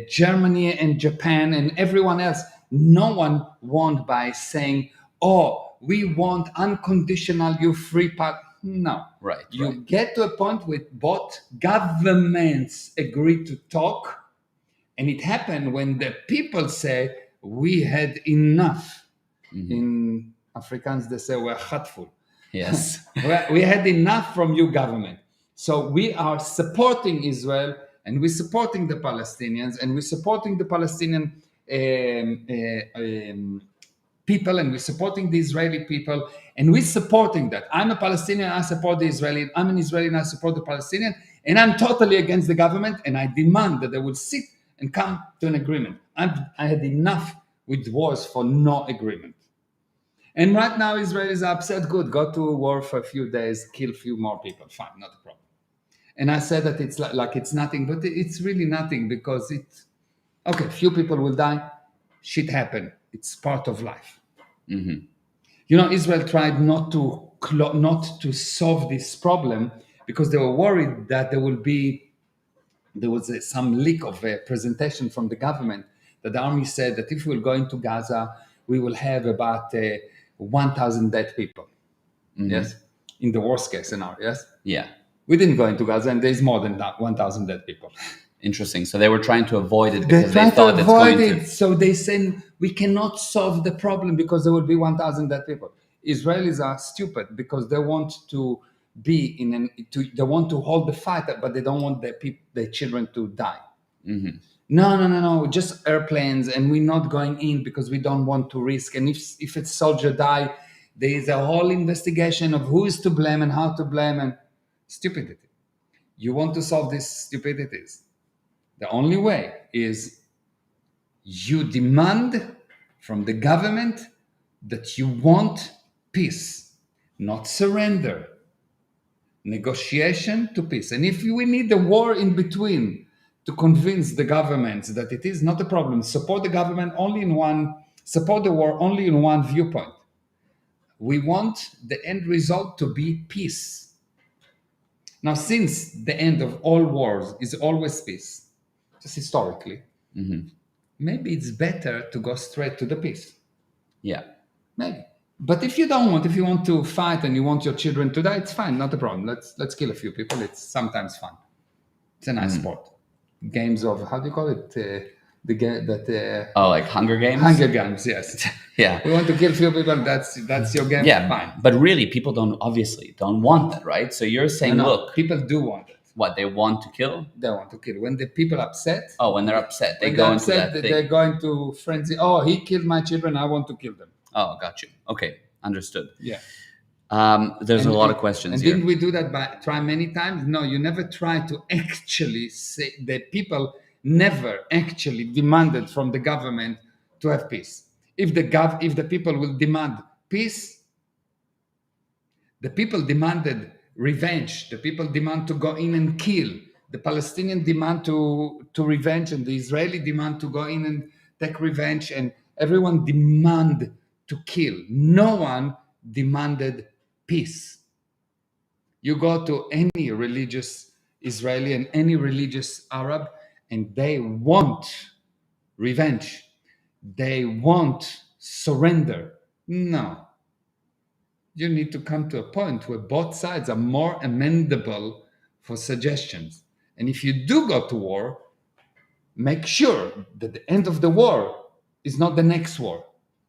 Germany and Japan and everyone else. No one won by saying, oh, we want unconditional, you free part. No. Right. You get to a point with both governments agree to talk, and it happened when the people say, we had enough. In Afrikaans, they say, we're hatful. Yes. We had enough from you, government. So we are supporting Israel, and we're supporting the Palestinians, and we're supporting the Palestinian people, and we're supporting the Israeli people, and we're supporting that. I'm a Palestinian, I support the Israeli. I'm an Israeli, and I support the Palestinian, and I'm totally against the government, and I demand that they will sit and come to an agreement. I had enough with wars for no agreement. And right now, Israelis are upset. Good, go to war for a few days, kill a few more people. Fine, not a problem. And I said that it's like it's nothing, but it's really nothing, because it's okay. Few people will die. Shit happen. It's part of life. You know, Israel tried not to solve this problem because they were worried that there was some leak of a presentation from the government that the army said that if we will go into Gaza, we will have about 1,000 dead people. Yes, in the worst case scenario. Yes. Yeah. We didn't go into Gaza, and there's more than that, 1,000 dead people. Interesting. So they were trying to avoid it They because they tried to thought it's going avoid it, to. so they said we cannot solve the problem because there will be 1,000 dead people. Israelis are stupid because they want to be they want to hold the fight, but they don't want their children to die. No, just airplanes, and we're not going in because we don't want to risk. And if a soldier die, there is a whole investigation of who is to blame and how to blame, and stupidity. You want to solve these stupidities. The only way is you demand from the government that you want peace, not surrender. Negotiation to peace. And if we need a war in between to convince the governments that it is not a problem, support the war only in one viewpoint. We want the end result to be peace. Now, since the end of all wars is always peace, just historically, maybe it's better to go straight to the peace. Yeah. Maybe. But if you want to fight and you want your children to die, it's fine, not a problem. Let's kill a few people. It's sometimes fun. It's a nice sport. Games of, how do you call it? The game that. Like Hunger Games. Hunger Games, yes. Yeah. We want to kill a few people. That's your game. Yeah. Fine. But really, people don't want that, right? So you're saying, No, look, people do want it. what they want to kill. They want to kill. When the people upset. Oh, when they're upset, they when go they're into upset, that thing. they're going to frenzy. Oh, he killed my children. I want to kill them. Oh, got you. Okay, understood. Yeah. There's a lot of questions and here. Didn't we do that try many times? No, you never try to actually say that people never actually demanded from the government to have peace. If the people will demand peace, the people demanded revenge. The people demand to go in and kill. The Palestinian demand to revenge, and the Israeli demand to go in and take revenge, and everyone demand to kill. No one demanded peace. You go to any religious Israeli and any religious Arab, and they want revenge. They want surrender. No. You need to come to a point where both sides are more amendable for suggestions. And if you do go to war, make sure that the end of the war is not the next war.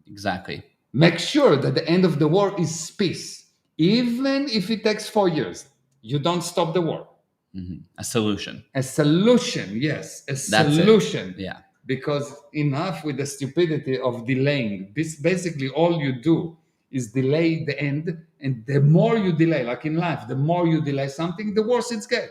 Exactly. Make sure that the end of the war is peace. Even if it takes 4 years, you don't stop the war. A solution. A solution, yes. Solution. Yeah. Because enough with the stupidity of delaying. This basically all you do is delay the end. And the more you delay, like in life, the more you delay something, the worse it's get.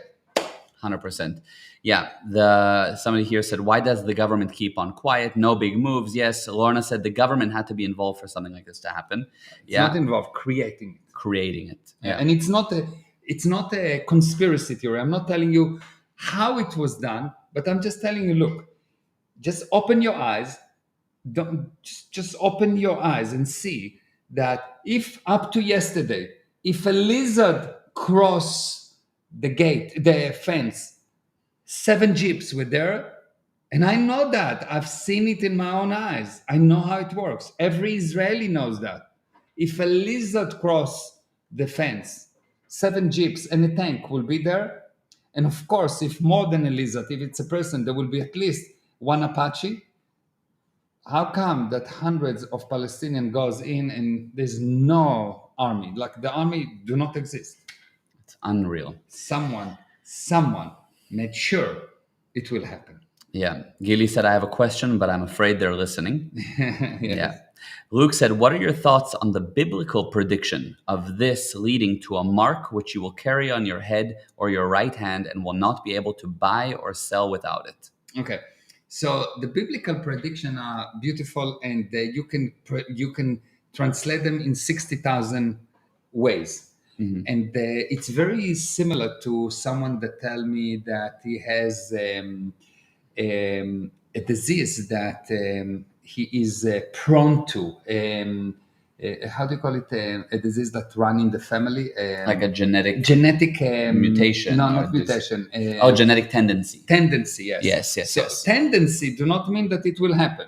100%. Yeah. Somebody here said, why does the government keep on quiet? No big moves. Yes. Lorna said the government had to be involved for something like this to happen. It's not involved creating it. Creating it. Yeah. And it's not a conspiracy theory. I'm not telling you how it was done, but I'm just telling you, look, just open your eyes. Just open your eyes and see that if up to yesterday, if a lizard crossed the fence, 7 jeeps were there. And I know that. I've seen it in my own eyes. I know how it works. Every Israeli knows that. If a lizard cross the fence, 7 jeeps and a tank will be there. And of course, if more than a lizard, if it's a person, there will be at least 1 Apache. How come that hundreds of Palestinians goes in and there's no army? Like the army do not exist. It's unreal. Someone made sure it will happen. Yeah. Gili said, I have a question, but I'm afraid they're listening. Yes. Yeah. Luke said, what are your thoughts on the biblical prediction of this leading to a mark which you will carry on your head or your right hand and will not be able to buy or sell without it? Okay, so the biblical prediction are beautiful, and you can translate them in 60,000 ways. And it's very similar to someone that tell me that he has a disease that he is prone to. How do you call it? A disease that run in the family, Like a genetic mutation? No, or not mutation. genetic tendency. Tendency, yes. Yes. So tendency do not mean that it will happen.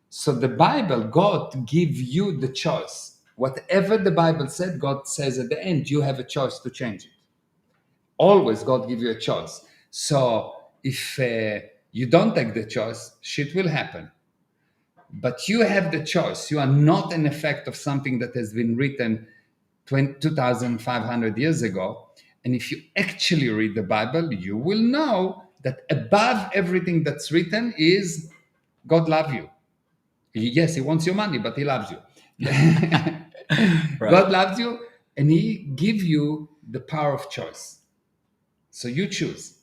So the Bible, God give you the choice. Whatever the Bible said, God says at the end, you have a choice to change it. Always God give you a choice. So if you don't take the choice, shit will happen. But you have the choice. You are not an effect of something that has been written 2,500 years ago. And if you actually read the Bible, you will know that above everything that's written is God love you. Yes, he wants your money, but he loves you. Right. God loves you, and he give you the power of choice. So you choose.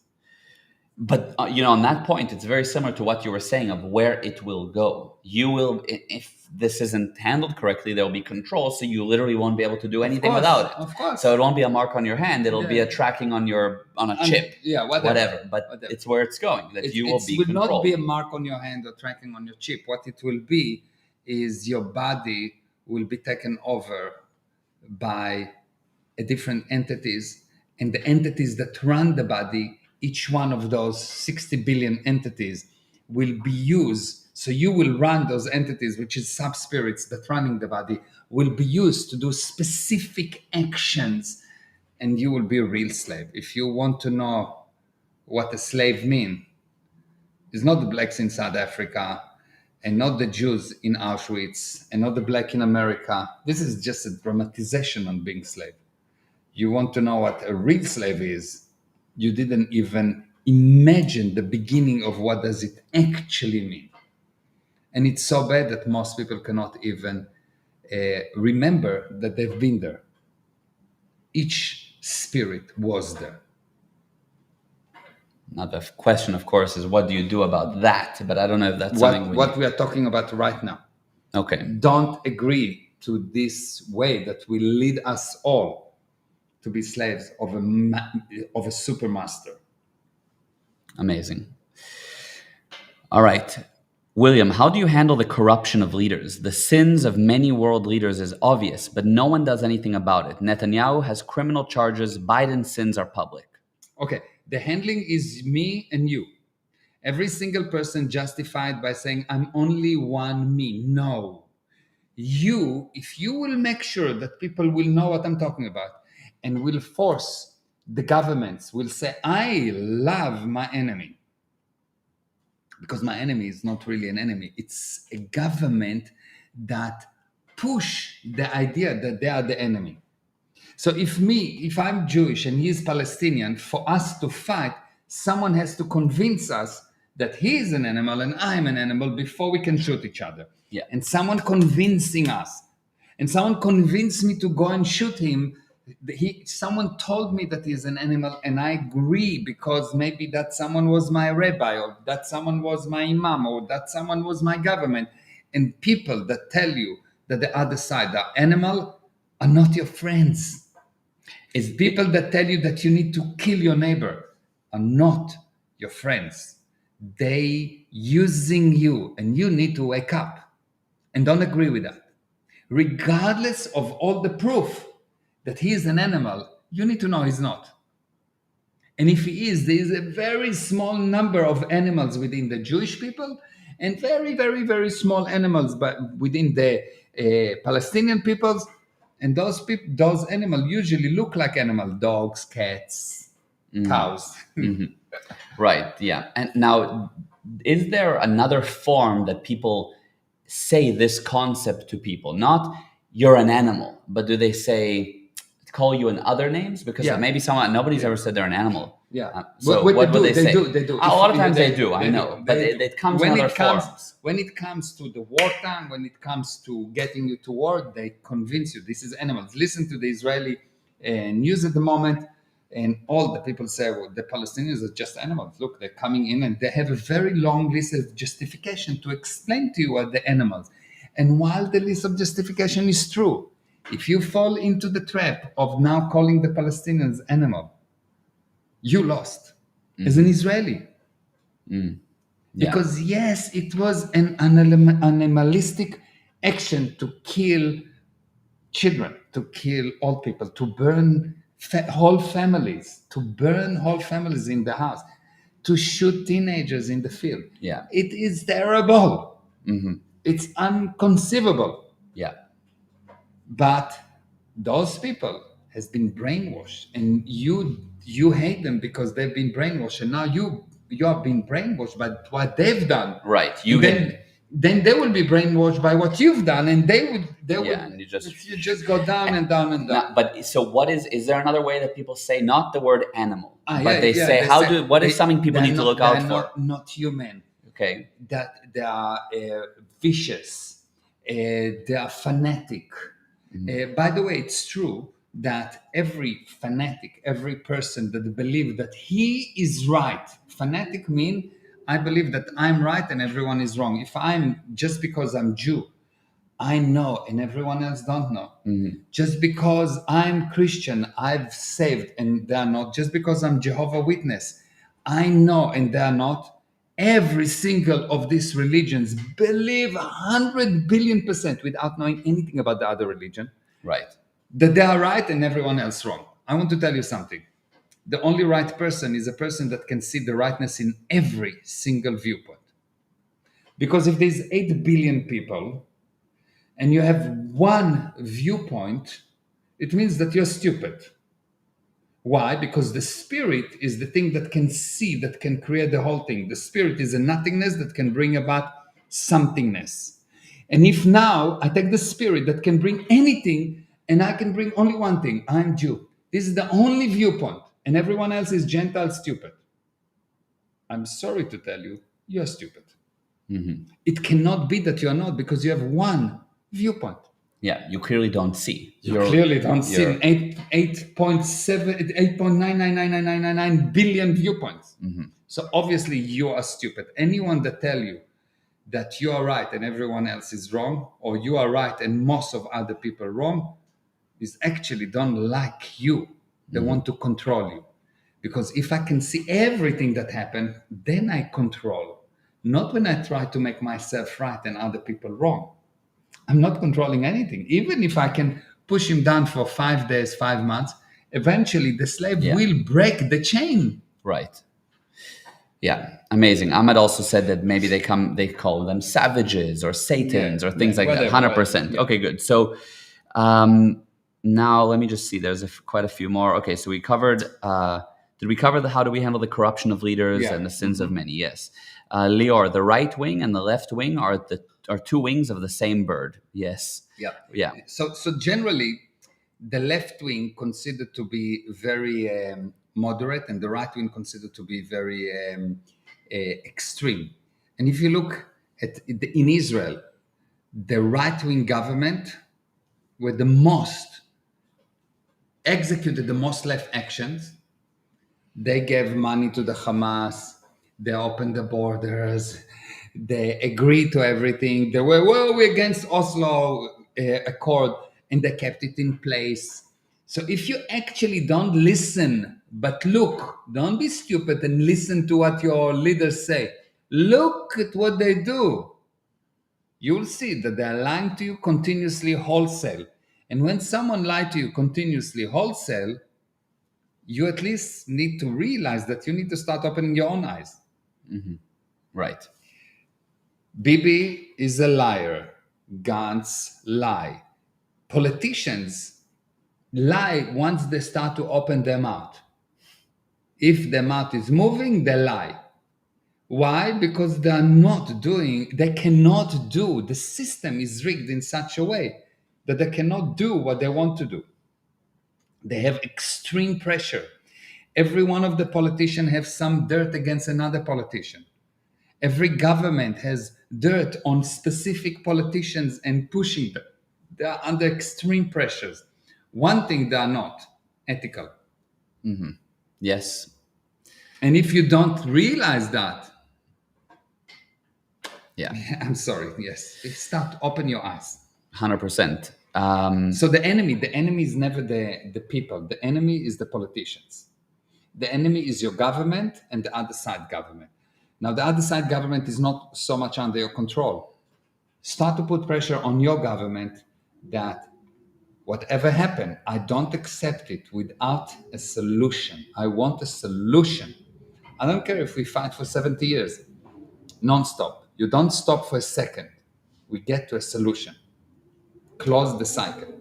But on that point, it's very similar to what you were saying of where it will go. You will, if this isn't handled correctly, there will be control, so you literally won't be able to do anything without it. Of course. So it won't be a mark on your hand; it'll be a tracking on a chip. Yeah, whatever. But it's where it's going. That you will be controlled. It will not be a mark on your hand or tracking on your chip. What it will be is your body will be taken over by different entities, and the entities that run the body, each one of those 60 billion entities will be used. So you will run those entities, which is sub-spirits that running the body, will be used to do specific actions, and you will be a real slave. If you want to know what a slave means, it's not the blacks in South Africa, and not the Jews in Auschwitz, and not the black in America. This is just a dramatization on being slave. You want to know what a real slave is, you didn't even imagine the beginning of what does it actually mean. And it's so bad that most people cannot even remember that they've been there. Each spirit was there. Now the question, of course, is what do you do about that? But I don't know if that's something what we are talking about right now. Okay. Don't agree to this way that will lead us all to be slaves of a supermaster. Amazing. All right. William, how do you handle the corruption of leaders? The sins of many world leaders is obvious, but no one does anything about it. Netanyahu has criminal charges. Biden's sins are public. Okay. The handling is me and you. Every single person justified by saying, I'm only one me. No. If you will make sure that people will know what I'm talking about, and will force the governments, will say, I love my enemy. Because my enemy is not really an enemy. It's a government that push the idea that they are the enemy. So if I'm Jewish and he's Palestinian, for us to fight, someone has to convince us that he is an animal and I'm an animal before we can shoot each other. Yeah. And someone convincing us. And someone convinced me to go and shoot him. Someone told me that he's an animal, and I agree because maybe that someone was my rabbi, or that someone was my imam, or that someone was my government. And people that tell you that the other side are animal are not your friends. It's people that tell you that you need to kill your neighbor are not your friends. They using you, and you need to wake up and don't agree with that. Regardless of all the proof that he is an animal, you need to know he's not. And if he is, there is a very small number of animals within the Jewish people, and very, very, very small animals within the Palestinian peoples. And those animals usually look like animals: dogs, cats, cows. Right, yeah. And now, is there another form that people say this concept to people? Not you're an animal, but do they call you in other names? Because maybe nobody's ever said they're an animal. Yeah. So What they what would do, they say? they do. A If lot of yeah, times they do, I they know, do, but they do. it comes in other forms. When it comes to the wartime, when it comes to getting you to war, they convince you this is animals. Listen to the Israeli news at the moment, and all the people say, well, the Palestinians are just animals. Look, they're coming in, and they have a very long list of justification to explain to you what the animals. And while the list of justification is true, if you fall into the trap of now calling the Palestinians animal, you lost as an Israeli. Yeah. Because yes, it was an animalistic action to kill children, to kill old people, to burn whole families, to burn whole families in the house, to shoot teenagers in the field. Yeah. It is terrible. It's unconceivable. Yeah. But those people has been brainwashed, and you hate them because they've been brainwashed, and now you are being brainwashed by what they've done. Right. And then they will be brainwashed by what you've done, and they would and you just go down and down and down. But so what is there another way that people say not the word animal, but Yeah, they yeah, say what is something people they're need to not- look out they're for? not human. Okay. That they are vicious, they are fanatic. By the way, it's true that every fanatic, every person that believes that he is right, fanatic mean I believe that I'm right and everyone is wrong. If I'm just because I'm Jew, I know and everyone else don't know. Just because I'm Christian, I've saved and they're not. Just because I'm Jehovah Witness, I know and they're not. Every single of these religions believe 100 billion% without knowing anything about the other religion Right. that they are right and everyone else wrong. I want to tell you something. The only right person is a person that can see the rightness in every single viewpoint. Because if there's 8 billion people and you have one viewpoint, it means that you're stupid. Why? Because the spirit is the thing that can see, that can create the whole thing. The spirit is a nothingness that can bring about somethingness. And if now I take the spirit that can bring anything and I can bring only one thing, I'm Jew. This is the only viewpoint, and everyone else is Gentile stupid. I'm sorry to tell you, you're stupid. It cannot be that you're not because you have one viewpoint. Yeah, you clearly don't see. You clearly don't see 8.9999999 billion viewpoints. So obviously you are stupid. Anyone that tell you that you are right and everyone else is wrong, or you are right and most of other people wrong, is actually don't like you. They want to control you. Because if I can see everything that happened, then I control. Not when I try to make myself right and other people wrong. I'm not controlling anything. Even if I can push him down for 5 days, 5 months, eventually the slave will break the chain. Right. Yeah, amazing. Ahmed also said that maybe they call them savages or satans or things like that. 100%. Okay, good. So now let me just see. There's quite a few more. Okay, so we covered. Did we cover how do we handle the corruption of leaders and the sins of many? Yes. Lior, the right wing and the left wing are two wings of the same bird. Yes. Yeah. Yeah. So generally, the left wing considered to be very moderate, and the right wing considered to be very extreme. And if you look at in Israel, the right wing government were the most executed the most left actions. They gave money to the Hamas. They opened the borders. They agreed to everything. They were, well, we're against Oslo Accord, and they kept it in place. So if you actually don't listen, but look, don't be stupid and listen to what your leaders say. Look at what they do. You'll see that they're lying to you continuously wholesale. And when someone lies to you continuously wholesale, you at least need to realize that you need to start opening your own eyes. Right. Bibi is a liar. Gantz lie. Politicians lie once they start to open their mouth. If their mouth is moving, they lie. Why? Because they cannot do, the system is rigged in such a way that they cannot do what they want to do. They have extreme pressure. Every one of the politicians have some dirt against another politician. Every government has dirt on specific politicians and pushing them. They are under extreme pressures. One thing, they are not ethical. Yes. And if you don't realize that, Yeah. I'm sorry, yes, it start open your eyes. 100%. So the enemy is never the people. The enemy is the politicians. The enemy is your government and the other side government. Now, the other side government is not so much under your control. Start to put pressure on your government that whatever happened, I don't accept it without a solution. I want a solution. I don't care if we fight for 70 years, non-stop. You don't stop for a second. We get to a solution. Close the cycle.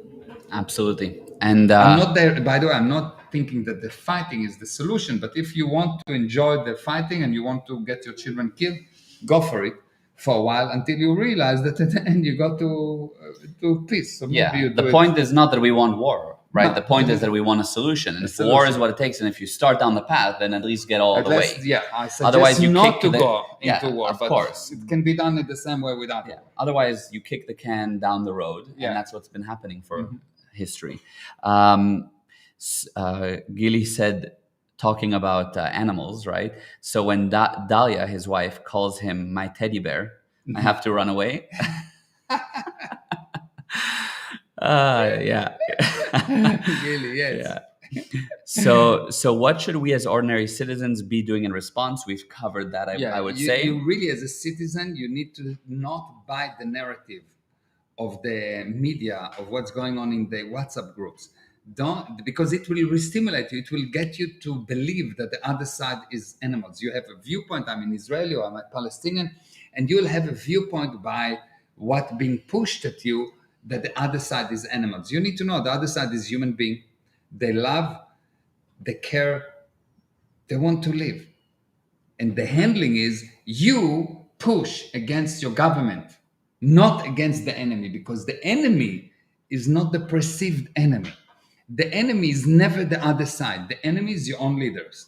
Absolutely. And I'm not there, by the way, I'm not thinking that the fighting is the solution, but if you want to enjoy the fighting and you want to get your children killed, go for it for a while until you realize that at the end you got to peace. So maybe you do the it. point is not that we want war, right? No. The point is that we want a solution. And if war solution. is what it takes, and if you start down the path, then at least get all the way. Yeah, I suggest Otherwise, you not kick to go yeah, into war, of but course. it can be done in the same way without Yeah. war. Otherwise, you kick the can down the road, Yeah. and that's what's been happening for history. Gili said, talking about animals, right? So when Dahlia, his wife, calls him my teddy bear, I have to run away. Yeah. Really, yes. Yeah. So what should we as ordinary citizens be doing in response? We've covered that, I would say. You really, as a citizen, you need to not buy the narrative of the media of what's going on in the WhatsApp groups. Don't, because it will re-stimulate you. It will get you to believe that the other side is animals. You have a viewpoint. I'm an Israeli or I'm a Palestinian, and you'll have a viewpoint by what being pushed at you that the other side is animals. You need to know the other side is human being. They love, they care, they want to live. And the handling is you push against your government, not against the enemy, because the enemy is not the perceived enemy. The enemy is never the other side. The enemy is your own leaders.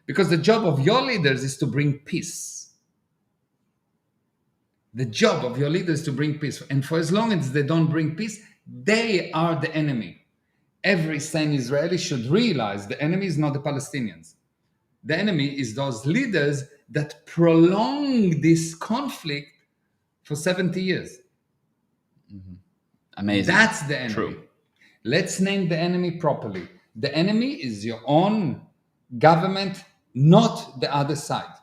Because the job of your leaders is to bring peace. The job of your leaders is to bring peace. And for as long as they don't bring peace, they are the enemy. Every sane Israeli should realize the enemy is not the Palestinians. The enemy is those leaders that prolong this conflict for 70 years. Amazing. That's the enemy. True. Let's name the enemy properly. The enemy is your own government, not the other side.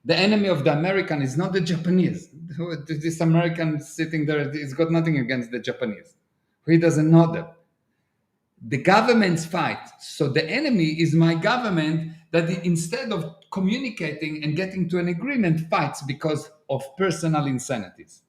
The enemy of the American is not the Japanese. This American sitting there, he's got nothing against the Japanese. He doesn't know them. The governments fight. So the enemy is my government that instead of communicating and getting to an agreement, fights because of personal insanities.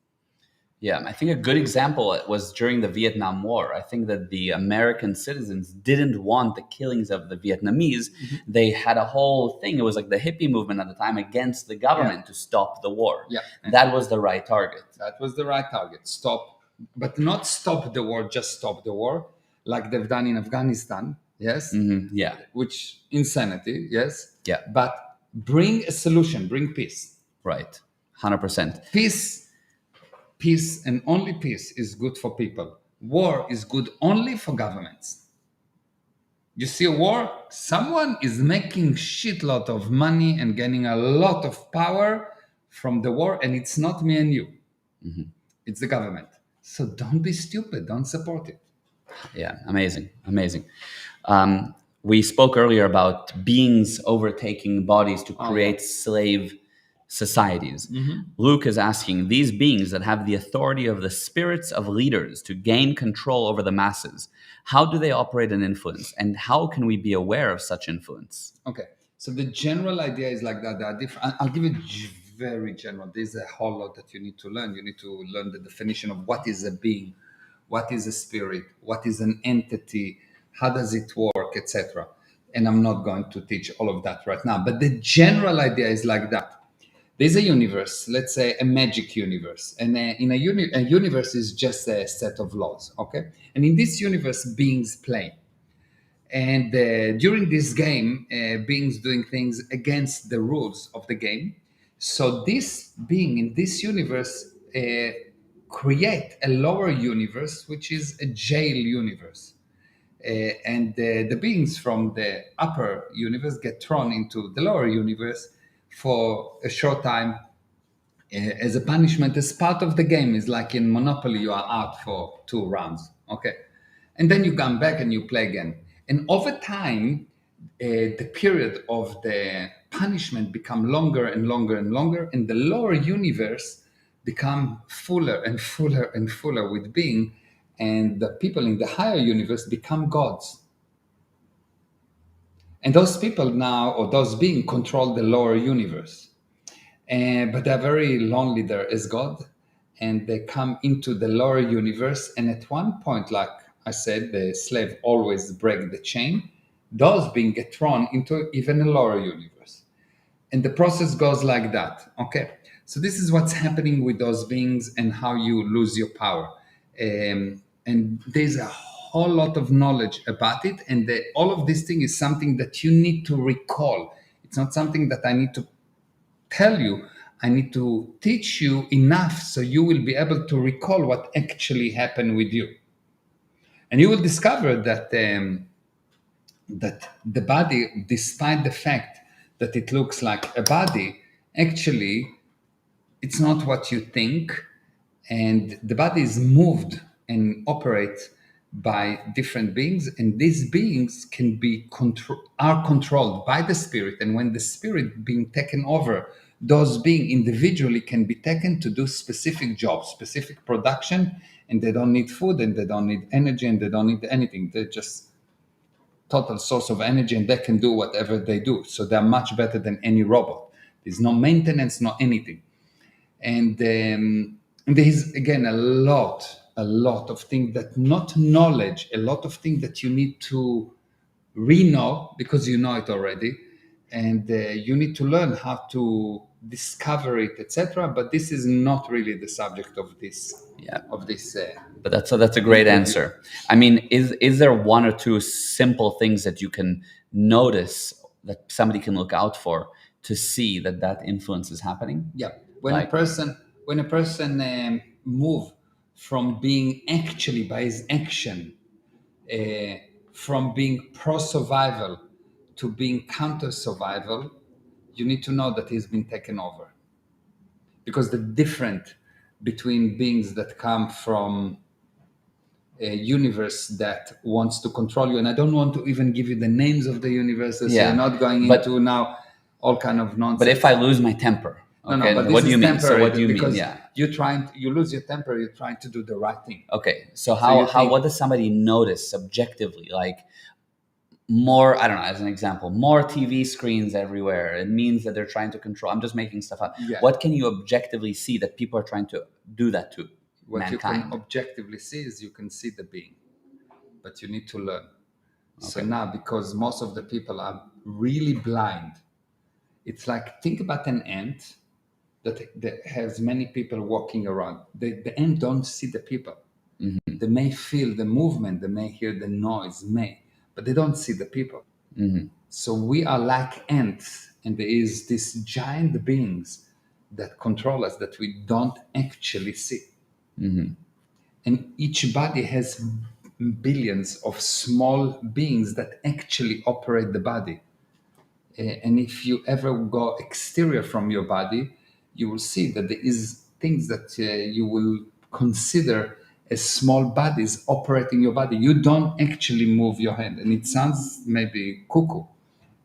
Yeah, I think a good example was during the Vietnam War. I think that the American citizens didn't want the killings of the Vietnamese. They had a whole thing. It was like the hippie movement at the time against the government to stop the war. Yeah. That was the right target. That was the right target. Stop, but not stop the war, just stop the war, like they've done in Afghanistan. Yes. Yeah. Which insanity. Yes. Yeah. But bring a solution, bring peace. Right. 100%. Peace and only peace is good for people. War is good only for governments. You see a war, someone is making shitload of money and gaining a lot of power from the war, and it's not me and you. It's the government. So don't be stupid, don't support it. Yeah, amazing. We spoke earlier about beings overtaking bodies to create slave societies. Luke is asking, these beings that have the authority of the spirits of leaders to gain control over the masses, how do they operate and influence? And how can we be aware of such influence? Okay, so the general idea is like that. There are different, I'll give it very general. There's a whole lot that you need to learn. You need to learn the definition of what is a being, what is a spirit, what is an entity, how does it work, etc. And I'm not going to teach all of that right now, but the general idea is like that. There's a universe, let's say a magic universe, and a universe is just a set of laws, okay? And in this universe, beings play. And during this game, beings doing things against the rules of the game. So this being in this universe create a lower universe, which is a jail universe. And the beings from the upper universe get thrown into the lower universe for a short time as a punishment, as part of the game. Is like in Monopoly, you are out for 2 rounds, okay, and then you come back and you play again. And over time, the period of the punishment become longer and longer and longer, and the lower universe become fuller and fuller and fuller with being, and the people in the higher universe become gods. And those people now, or those beings, control the lower universe. But they're very lonely there as God, and they come into the lower universe. And at one point, like I said, the slave always break the chain. Those beings get thrown into even a lower universe, and the process goes like that. Okay, so this is what's happening with those beings and how you lose your power. And there's a whole lot of knowledge about it, and all of this thing is something that you need to recall. It's not something that I need to tell you. I need to teach you enough so you will be able to recall what actually happened with you. And you will discover that the body, despite the fact that it looks like a body, actually it's not what you think. And the body is moved and operates by different beings, and these beings can be are controlled by the spirit. And when the spirit being taken over, those beings individually can be taken to do specific jobs, specific production, and they don't need food, and they don't need energy, and they don't need anything. They're just total source of energy, and they can do whatever they do. So they're much better than any robot. There's no maintenance, no anything. And there is again a lot of things that not knowledge, a lot of things that you need to re-know because you know it already, and you need to learn how to discover it, etc. But this is not really the subject of this. Yeah. Of this. But that's a great answer. I mean, is there one or two simple things that you can notice that somebody can look out for to see that that influence is happening? Yeah, when a person move from being actually by his action, uh, from being pro survival to being counter survival, you need to know that he's been taken over. Because the difference between beings that come from a universe that wants to control you, and I don't want to even give you the names of the universes, so you're not going into now all kind of nonsense. But if I lose my temper, okay, but what do you mean? temporary. So what do you mean? Because Yeah, you lose your temper, you're trying to do the right thing. Okay, so what does somebody notice subjectively? Like more, I don't know, as an example, more TV screens everywhere. It means that they're trying to control. I'm just making stuff up. Yeah. What can you objectively see that people are trying to do that to What mankind? you can objectively see is you can see the being, but you need to learn. So now, because most of the people are really blind, it's like, think about an ant that has many people walking around. The ant don't see the people. They may feel the movement, they may hear the noise, but they don't see the people. So we are like ants, and there is these giant beings that control us that we don't actually see. And each body has billions of small beings that actually operate the body. And if you ever go exterior from your body, you will see that there is things that you will consider as small bodies operating your body. You don't actually move your hand, and it sounds maybe cuckoo,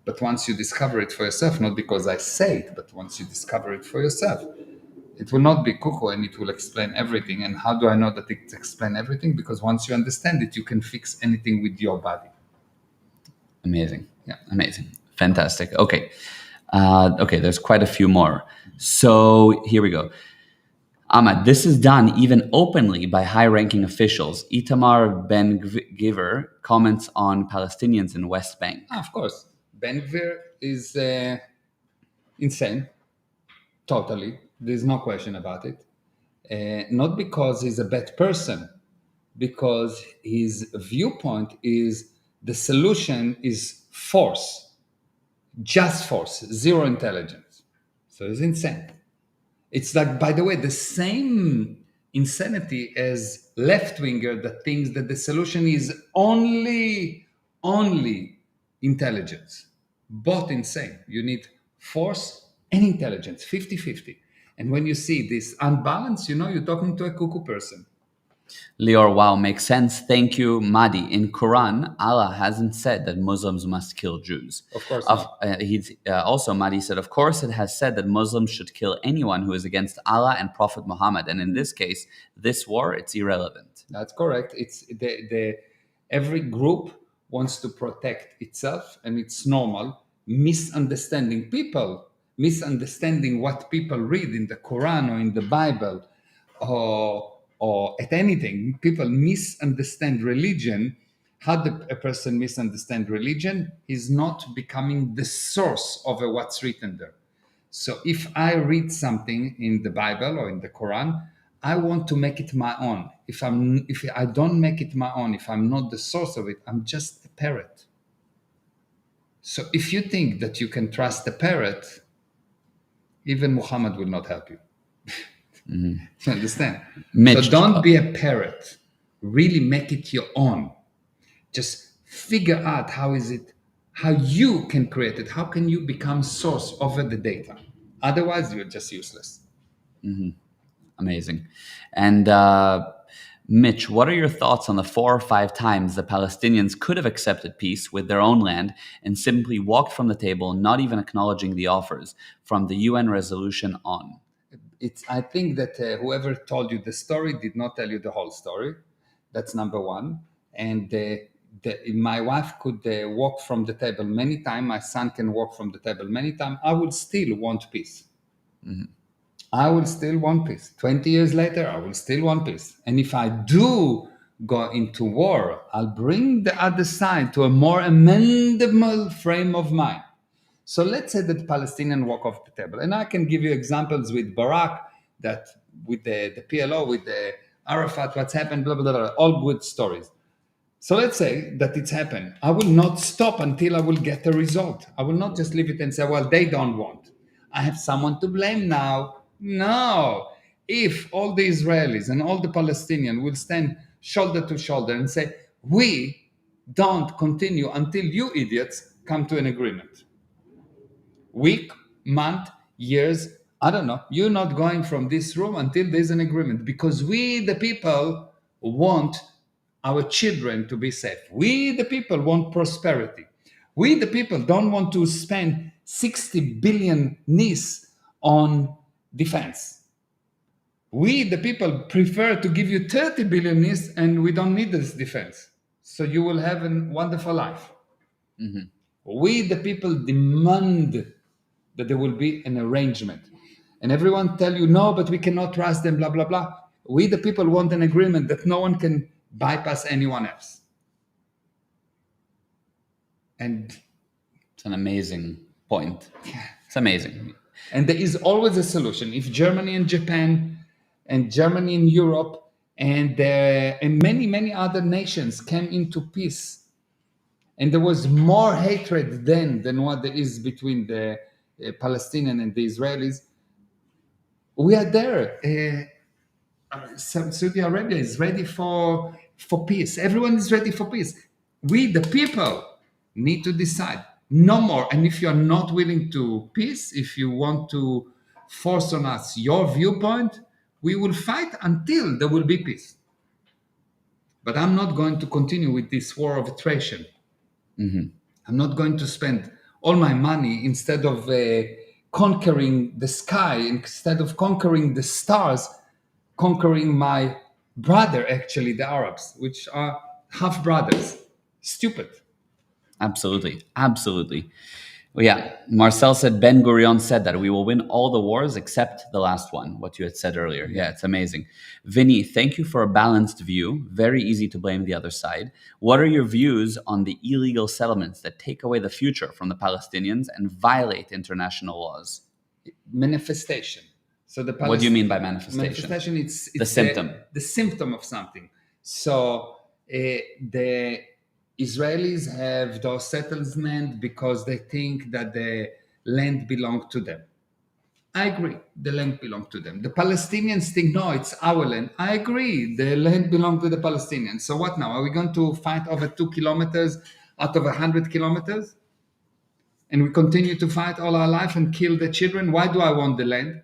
but once you discover it for yourself, not because I say it, but once you discover it for yourself, it will not be cuckoo, and it will explain everything. And how do I know that it explains everything? Because once you understand it, you can fix anything with your body. Amazing. Yeah. Amazing. Fantastic. Okay. Okay, there's quite a few more. So here we go. Ahmad, this is done even openly by high-ranking officials. Itamar Ben-Gvir comments on Palestinians in West Bank. Of course, Ben-Gvir is insane. Totally. There's no question about it. Not because he's a bad person, because his viewpoint is The solution is force, just force, zero intelligence. So it's insane. It's like, by the way, the same insanity as left-winger that thinks that the solution is only intelligence. Both insane. You need force and intelligence, 50-50. And when you see this unbalance, you're talking to a cuckoo person. Lior, wow, makes sense. Thank you, Madi. In Quran, Allah hasn't said that Muslims must kill Jews. Of course not. Also, Madi said, of course, it has said that Muslims should kill anyone who is against Allah and Prophet Muhammad. And in this case, this war, it's irrelevant. That's correct. It's every group wants to protect itself, and it's normal. Misunderstanding people, misunderstanding what people read in the Quran or in the Bible, or at anything. People misunderstand religion. How a person misunderstand religion is not becoming the source of what's written there. So if I read something in the Bible or in the Quran, I want to make it my own. If I don't make it my own, if I'm not the source of it, I'm just a parrot. So if you think that you can trust a parrot, even Muhammad will not help you. You understand? Mitch, So don't be a parrot. Really make it your own. Just figure out how you can create it. How can you become source over the data? Otherwise, you're just useless. Amazing. And Mitch, what are your thoughts on the 4 or 5 times the Palestinians could have accepted peace with their own land and simply walked from the table, not even acknowledging the offers from the UN resolution on? I think that whoever told you the story did not tell you the whole story. That's number one. And my wife could walk from the table many times. My son can walk from the table many times. I would still want peace. I will still want peace. 20 years later, I will still want peace. And if I do go into war, I'll bring the other side to a more amendable frame of mind. So let's say that Palestinians walk off the table. And I can give you examples with Barak, that with the PLO, with the Arafat, what's happened, blah, blah, blah, all good stories. So let's say that it's happened. I will not stop until I will get a result. I will not just leave it and say, well, they don't want. I have someone to blame now. No. If all the Israelis and all the Palestinians will stand shoulder to shoulder and say, we don't continue until you idiots come to an agreement. Week, month, years, I don't know. You're not going from this room until there's an agreement, because we, the people, want our children to be safe. We, the people, want prosperity. We, the people, don't want to spend 60 billion NIS on defense. We, the people, prefer to give you 30 billion NIS, and we don't need this defense. So you will have a wonderful life. We, the people, demand that there will be an arrangement. And everyone tell you, no, but we cannot trust them, blah, blah, blah. We, the people, want an agreement that no one can bypass anyone else. And it's an amazing point. It's amazing. And there is always a solution. If Germany and Japan and Germany and Europe and many, many other nations came into peace, and there was more hatred then than what there is between the Palestinians and the Israelis, we are there. Saudi Arabia is ready for peace. Everyone is ready for peace. We, the people, need to decide. No more. And if you're not willing to peace, if you want to force on us your viewpoint, we will fight until there will be peace. But I'm not going to continue with this war of attrition. I'm not going to spend all my money instead of conquering the sky, instead of conquering the stars, conquering my brother, actually, the Arabs, which are half brothers. Stupid. Absolutely. Absolutely. Well, yeah, Marcel said Ben Gurion said that we will win all the wars except the last one, what you had said earlier. Yeah, it's amazing. Vinny, thank you for a balanced view. Very easy to blame the other side. What are your views on the illegal settlements that take away the future from the Palestinians and violate international laws? Manifestation. So what do you mean by manifestation? Manifestation, it's the symptom. The symptom of something. So Israelis have those settlements because they think that the land belongs to them. I agree, the land belongs to them. The Palestinians think, no, it's our land. I agree, the land belongs to the Palestinians. So what now? Are we going to fight over 2 kilometers out of 100 kilometers? And we continue to fight all our life and kill the children? Why do I want the land?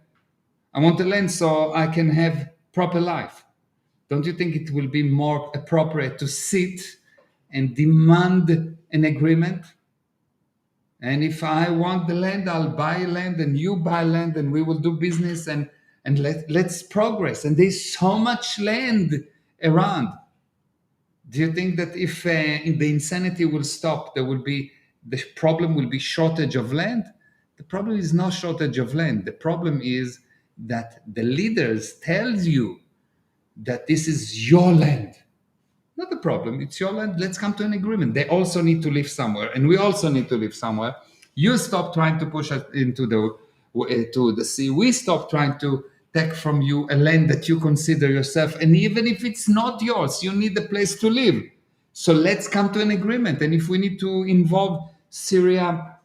I want the land so I can have proper life. Don't you think it will be more appropriate to sit and demand an agreement? And if I want the land, I'll buy land and you buy land and we will do business and let's progress. And there's so much land around. Do you think that if the insanity will stop, the problem will be shortage of land? The problem is not shortage of land. The problem is that the leaders tells you that this is your land. Not a problem. It's your land. Let's come to an agreement. They also need to live somewhere, and we also need to live somewhere. You stop trying to push us into the sea. We stop trying to take from you a land that you consider yourself, and even if it's not yours, you need a place to live. So let's come to an agreement. And if we need to involve Syria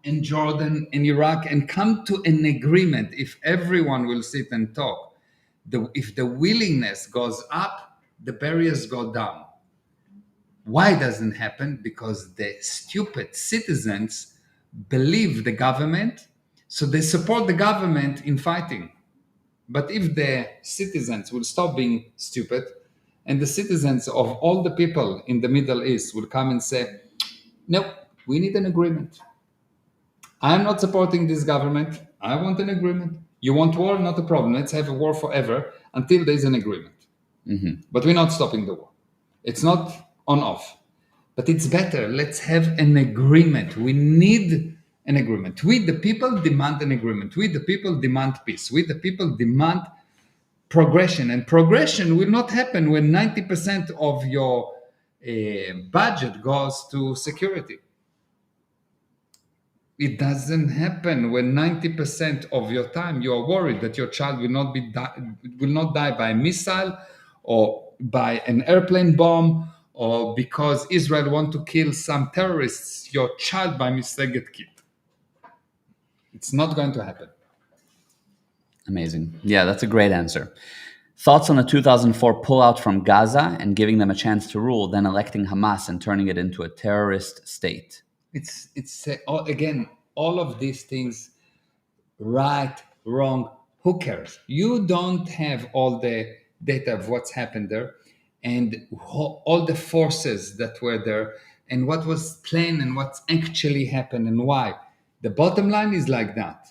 and Jordan and Iraq and come to an agreement, if everyone will sit and talk, if the willingness goes up, the barriers go down. Why doesn't happen? Because the stupid citizens believe the government, so they support the government in fighting. But if the citizens will stop being stupid, and the citizens of all the people in the Middle East will come and say, no, we need an agreement. I'm not supporting this government. I want an agreement. You want war? Not a problem. Let's have a war forever until there's an agreement. But we're not stopping the war. It's not on off. But it's better. Let's have an agreement. We need an agreement. We, the people, demand an agreement. We, the people, demand peace. We, the people, demand progression. And progression will not happen when 90% of your budget goes to security. It doesn't happen when 90% of your time you are worried that your child will not die by a missile or by an airplane bomb or because Israel want to kill some terrorists, your child by mistake get killed. It's not going to happen. Amazing. Yeah, that's a great answer. Thoughts on the 2004 pullout from Gaza and giving them a chance to rule, then electing Hamas and turning it into a terrorist state? It's again, all of these things, right, wrong, who cares? You don't have all the data of what's happened there and all the forces that were there and what was planned and what's actually happened and why. The bottom line is like that.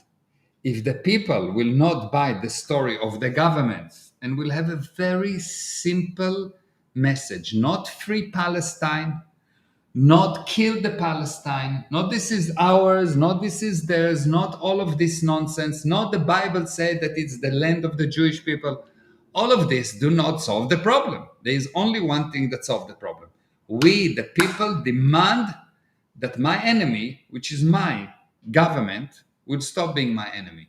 If the people will not buy the story of the governments and will have a very simple message, not free Palestine, not kill the Palestine, not this is ours, not this is theirs, not all of this nonsense, not the Bible said that it's the land of the Jewish people. All of this do not solve the problem. There is only one thing that solves the problem. We, the people, demand that my enemy, which is my government, would stop being my enemy.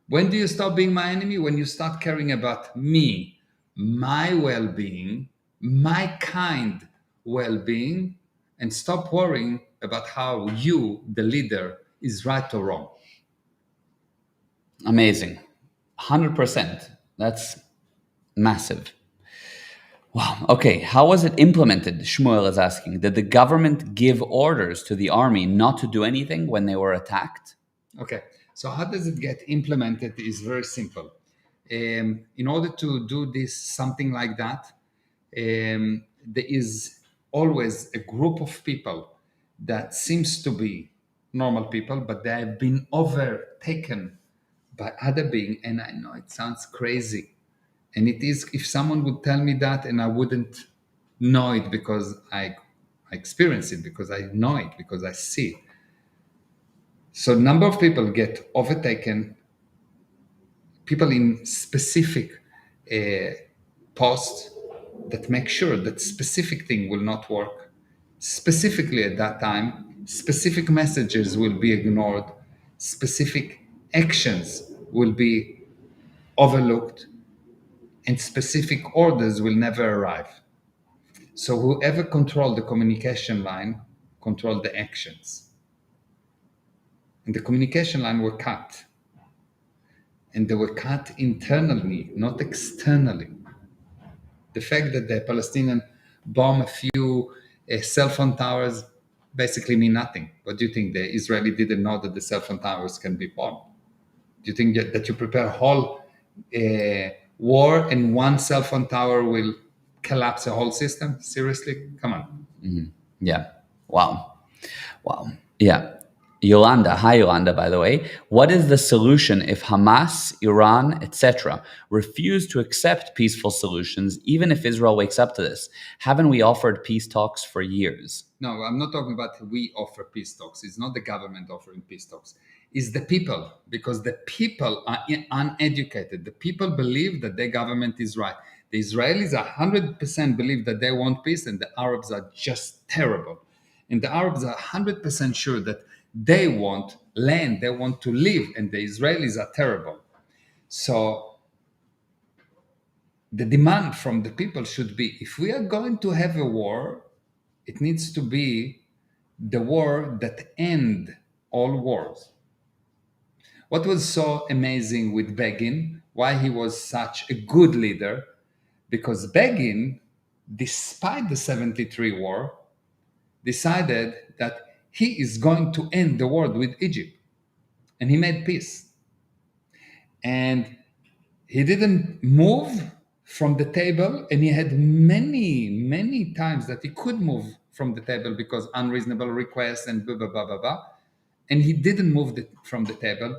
When do you stop being my enemy? When you start caring about me, my well-being, my kind well-being, and stop worrying about how you, the leader, is right or wrong. Amazing. 100%. That's massive. Wow. Okay. How was it implemented? Shmuel is asking. Did the government give orders to the army not to do anything when they were attacked? Okay. So how does it get implemented is very simple. In order to do this, something like that, there is always a group of people that seems to be normal people, but they have been overtaken by other being. And I know it sounds crazy. And it is, if someone would tell me that and I wouldn't know it because I experience it, because I know it, because I see it. So number of people get overtaken, people in specific posts that make sure that specific thing will not work. Specifically at that time, specific messages will be ignored, specific actions will be overlooked, and specific orders will never arrive. So whoever controlled the communication line controlled the actions. And the communication line were cut. And they were cut internally, not externally. The fact that the Palestinians bomb a few cell phone towers basically mean nothing. What do you think? The Israeli didn't know that the cell phone towers can be bombed? Do you think that you prepare a whole war and one cell phone tower will collapse a whole system? Seriously? Come on. Yeah. Wow. Wow. Yeah. Yolanda, hi Yolanda, by the way. What is the solution if Hamas, Iran, etc. refuse to accept peaceful solutions, even if Israel wakes up to this? Haven't we offered peace talks for years? No, I'm not talking about we offer peace talks. It's not the government offering peace talks. It's the people, because the people are uneducated. The people believe that their government is right. The Israelis 100% believe that they want peace, and the Arabs are just terrible. And the Arabs are 100% sure that they want land, they want to live, and the Israelis are terrible. So the demand from the people should be, if we are going to have a war, it needs to be the war that end all wars. What was so amazing with Begin, why he was such a good leader, because Begin, despite the 73 war, decided that he is going to end the war with Egypt, and he made peace. And he didn't move from the table, and he had many times that he could move from the table because unreasonable requests and blah blah blah blah blah, and he didn't move from the table.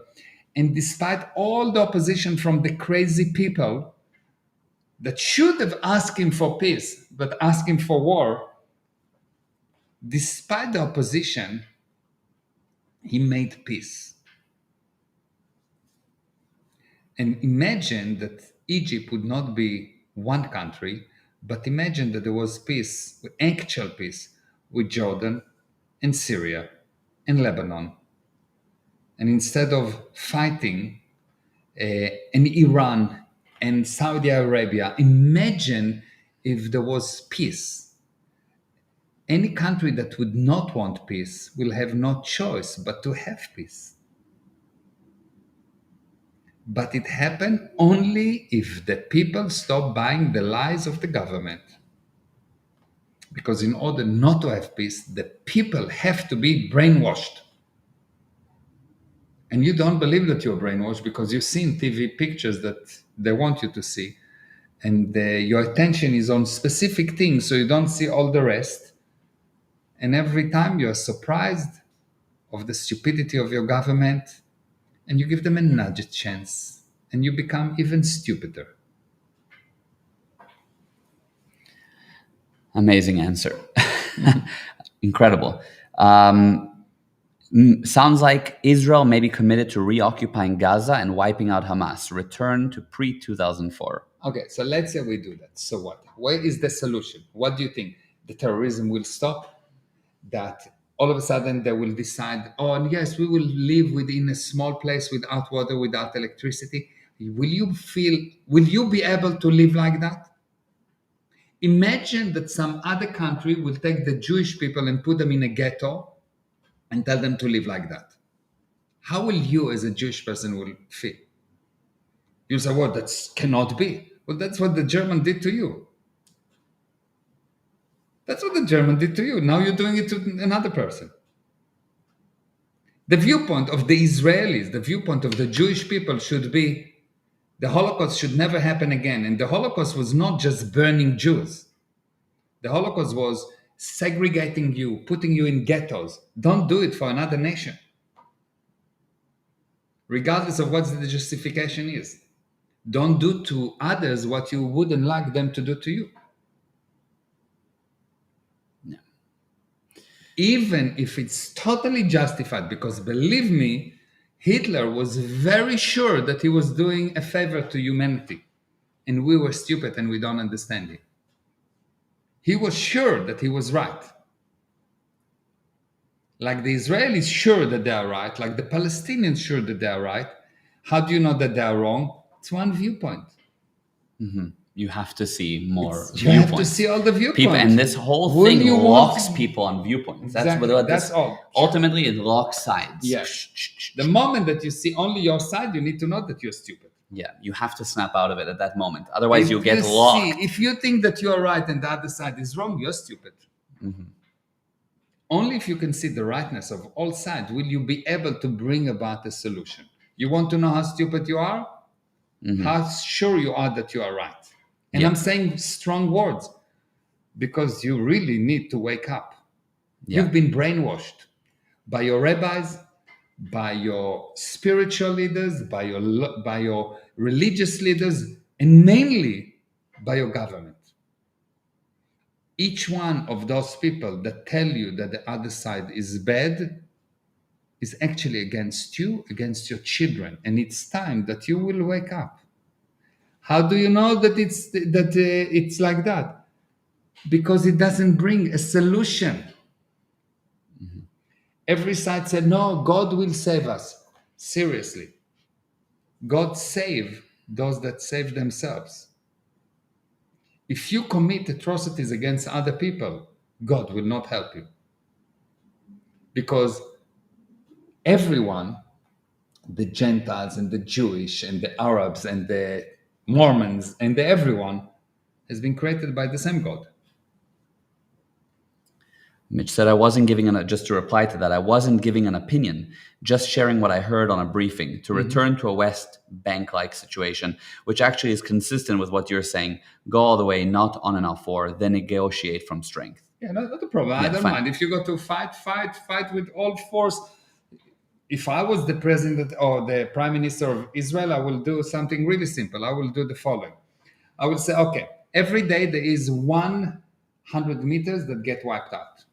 And despite all the opposition from the crazy people that should have asked him for peace but asked him for war, despite the opposition, he made peace. And imagine that Egypt would not be one country, but imagine that there was peace, actual peace, with Jordan and Syria and Lebanon. And instead of fighting in Iran and Saudi Arabia, imagine if there was peace. Any country that would not want peace will have no choice but to have peace. But it happened only if the people stop buying the lies of the government. Because in order not to have peace, the people have to be brainwashed. And you don't believe that you're brainwashed because you've seen TV pictures that they want you to see. And your attention is on specific things, so you don't see all the rest. And every time you're surprised of the stupidity of your government, and you give them a nudge chance, and you become even stupider. Amazing answer. Incredible. Sounds like Israel may be committed to reoccupying Gaza and wiping out Hamas. Return to pre-2004. Okay, so let's say we do that. So what? Where is the solution? What do you think? The terrorism will stop? That all of a sudden they will decide, oh, yes, we will live within a small place without water, without electricity. Will you be able to live like that? Imagine that some other country will take the Jewish people and put them in a ghetto and tell them to live like that. How will you, as a Jewish person, will feel? You say, well, that cannot be. Well, that's what the German did to you. That's what the German did to you. Now you're doing it to another person. The viewpoint of the Israelis, the viewpoint of the Jewish people should be the Holocaust should never happen again. And the Holocaust was not just burning Jews. The Holocaust was segregating you, putting you in ghettos. Don't do it for another nation, regardless of what the justification is. Don't do to others what you wouldn't like them to do to you. Yeah. Even if it's totally justified, because believe me, Hitler was very sure that he was doing a favor to humanity, and we were stupid and we don't understand it. He was sure that he was right. Like the Israelis sure that they are right, like the Palestinians sure that they are right. How do you know that they are wrong? It's one viewpoint. Mm-hmm. You have to see more You have to viewpoints. see all the viewpoints. People, and this whole Will thing you locks want- people on viewpoints. Exactly. That's what That's this, all. ultimately it locks sides. Yes. The moment that you see only your side, you need to know that you're stupid. Yeah, you have to snap out of it at that moment. Otherwise, If you'll get you locked. if you think that you're right and the other side is wrong, you're stupid. Only if you can see the rightness of all sides will you be able to bring about a solution. You want to know how stupid you are? How sure you are that you are right. And Yeah. I'm saying strong words because you really need to wake up. Yeah. You've been brainwashed by your rabbis, by your spiritual leaders, by your religious leaders, and mainly by your government. Each one of those people that tell you that the other side is bad is actually against you, against your children, and it's time that you will wake up. How do you know that it's like that? Because it doesn't bring a solution. Every side said, no, God will save us. Seriously. God save those that save themselves. If you commit atrocities against other people, God will not help you. Because everyone, the Gentiles and the Jewish and the Arabs and the Mormons and the everyone, has been created by the same God. Mitch said, I wasn't giving just to reply to that, I wasn't giving an opinion, just sharing what I heard on a briefing to return to a West Bank-like situation, which actually is consistent with what you're saying. Go all the way, not on and off war, then negotiate from strength. Yeah, not a problem. I don't mind. If you go to fight with all force. If I was the president or the prime minister of Israel, I will do something really simple. I will do the following. I will say, okay, every day there is 100 meters that get wiped out.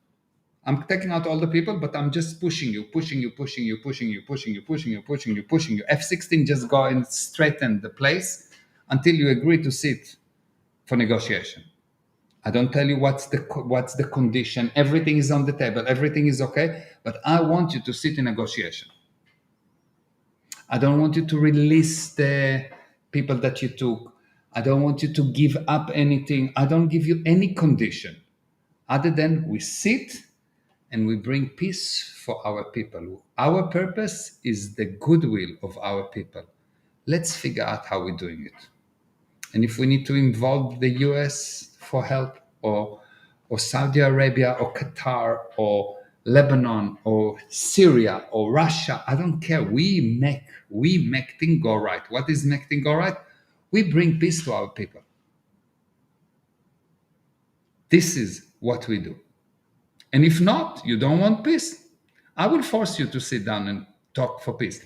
I'm taking out all the people, but I'm just pushing you. F-16 just go and straighten the place until you agree to sit for negotiation. I don't tell you what's the condition. Everything is on the table. Everything is okay. But I want you to sit in negotiation. I don't want you to release the people that you took. I don't want you to give up anything. I don't give you any condition other than we sit and we bring peace for our people. Our purpose is the goodwill of our people. Let's figure out how we're doing it. And if we need to involve the US for help, or Saudi Arabia, or Qatar, or Lebanon, or Syria, or Russia, I don't care. We make things go right. What is make things go right? We bring peace to our people. This is what we do. And if not, you don't want peace, I will force you to sit down and talk for peace.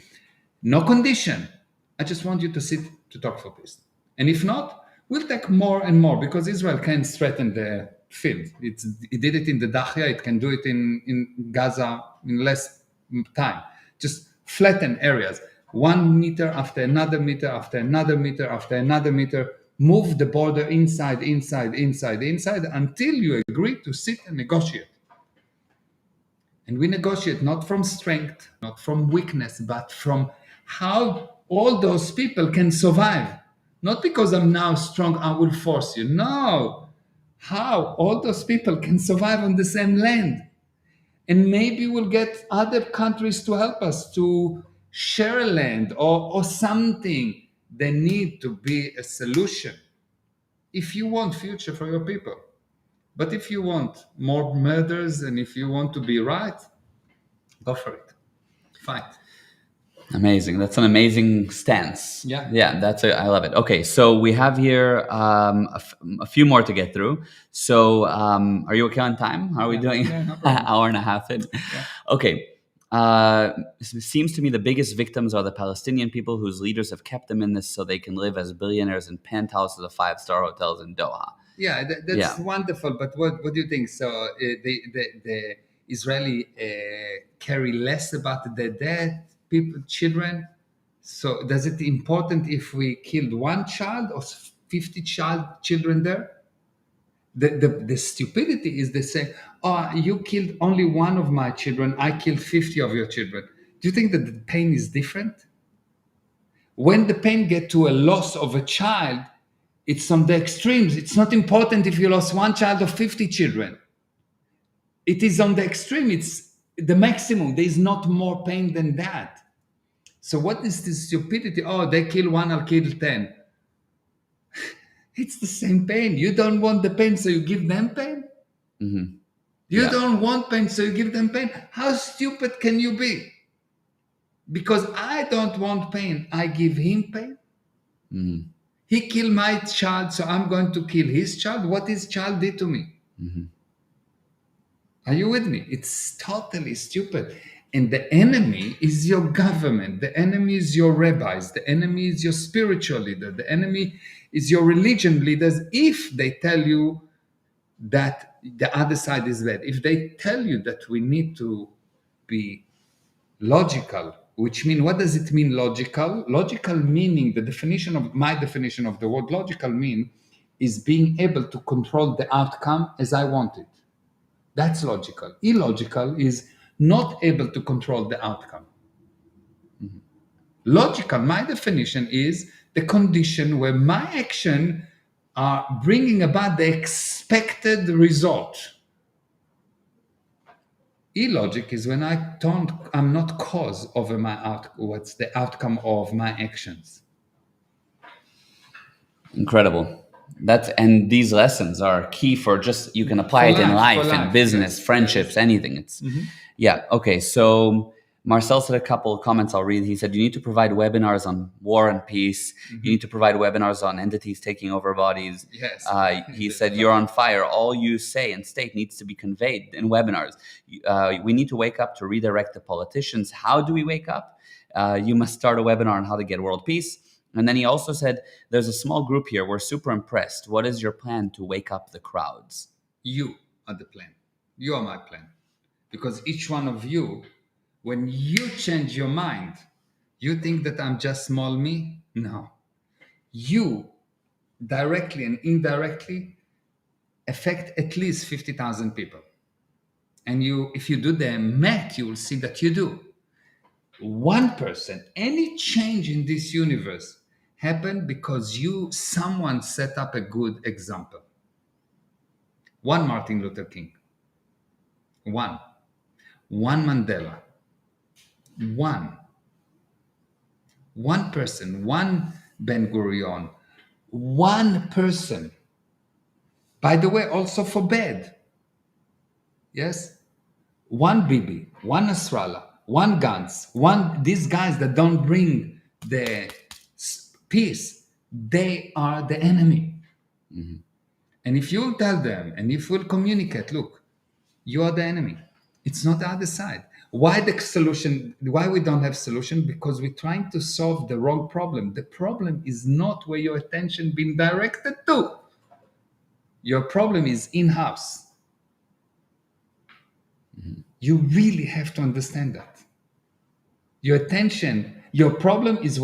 No condition. I just want you to sit to talk for peace. And if not, we'll take more and more, because Israel can threaten the field. It did it in the Dahya. It can do it in Gaza in less time. Just flatten areas. 1 meter after another meter, after another meter, after another meter. Move the border inside until you agree to sit and negotiate. And we negotiate not from strength, not from weakness, but from how all those people can survive. Not because I'm now strong, I will force you. No. How all those people can survive on the same land. And maybe we'll get other countries to help us to share a land or something. There need to be a solution if you want future for your people. But if you want more murders and if you want to be right, go for it. Fight. Amazing. That's an amazing stance. Yeah. I love it. Okay, so we have here a few more to get through. So are you okay on time? How are we doing? Yeah, no problem. Hour and a half in. Yeah. Okay. It seems to me the biggest victims are the Palestinian people whose leaders have kept them in this so they can live as billionaires in penthouses of 5-star hotels in Doha. Yeah, that's wonderful. But what do you think? So the Israeli care less about the dead people, children? So does it important if we killed one child or 50 children there? The stupidity is they say, oh, you killed only one of my children, I killed 50 of your children. Do you think that the pain is different? When the pain gets to a loss of a child, It's on the extremes. It's not important if you lost one child or 50 children. It is on the extreme. It's the maximum. There is not more pain than that. So what is this stupidity? Oh, they kill one, I'll kill 10. It's the same pain. You don't want the pain, so you give them pain? Mm-hmm. You Yeah. don't want pain, so you give them pain? How stupid can you be? Because I don't want pain, I give him pain. Mm-hmm. He killed my child, so I'm going to kill his child. What his child did to me? Mm-hmm. Are you with me? It's totally stupid. And the enemy is your government. The enemy is your rabbis. The enemy is your spiritual leader. The enemy is your religion leaders. If they tell you that the other side is bad, if they tell you that we need to be logical, which means, what does it mean logical? Logical meaning, the definition of my definition of the word logical mean is being able to control the outcome as I want it. That's logical. Illogical is not able to control the outcome. Logical, my definition is the condition where my action are bringing about the expected result. Illogic is when I'm not cause over what's the outcome of my actions. Incredible. And these lessons are key for just, you can apply it in life, in business, yes, friendships, yes. anything. It's yeah. Okay. So Marcel said a couple of comments I'll read. He said, you need to provide webinars on war and peace. You need to provide webinars on entities taking over bodies. Yes. He said, you're on fire. All you say and state needs to be conveyed in webinars. We need to wake up to redirect the politicians. How do we wake up? You must start a webinar on how to get world peace. And then he also said, there's a small group here. We're super impressed. What is your plan to wake up the crowds? You are the plan. You are my plan. Because each one of you, when you change your mind, you think that I'm just small me? No. You directly and indirectly affect at least 50,000 people. And if you do the math, you will see that you do. One person, any change in this universe happened because someone set up a good example. One Martin Luther King. One Mandela. One person, one Ben Gurion, one person. By the way, also for bad. Yes? One Bibi, one Nasrallah, one Gantz, these guys that don't bring the peace, they are the enemy. Mm-hmm. And if you'll tell them and if you'll communicate, look, you are the enemy. It's not the other side. Why the solution? Why we don't have solution? Because we're trying to solve the wrong problem. The problem is not where your attention being directed to. Your problem is in-house. Mm-hmm. You really have to understand that. Your problem is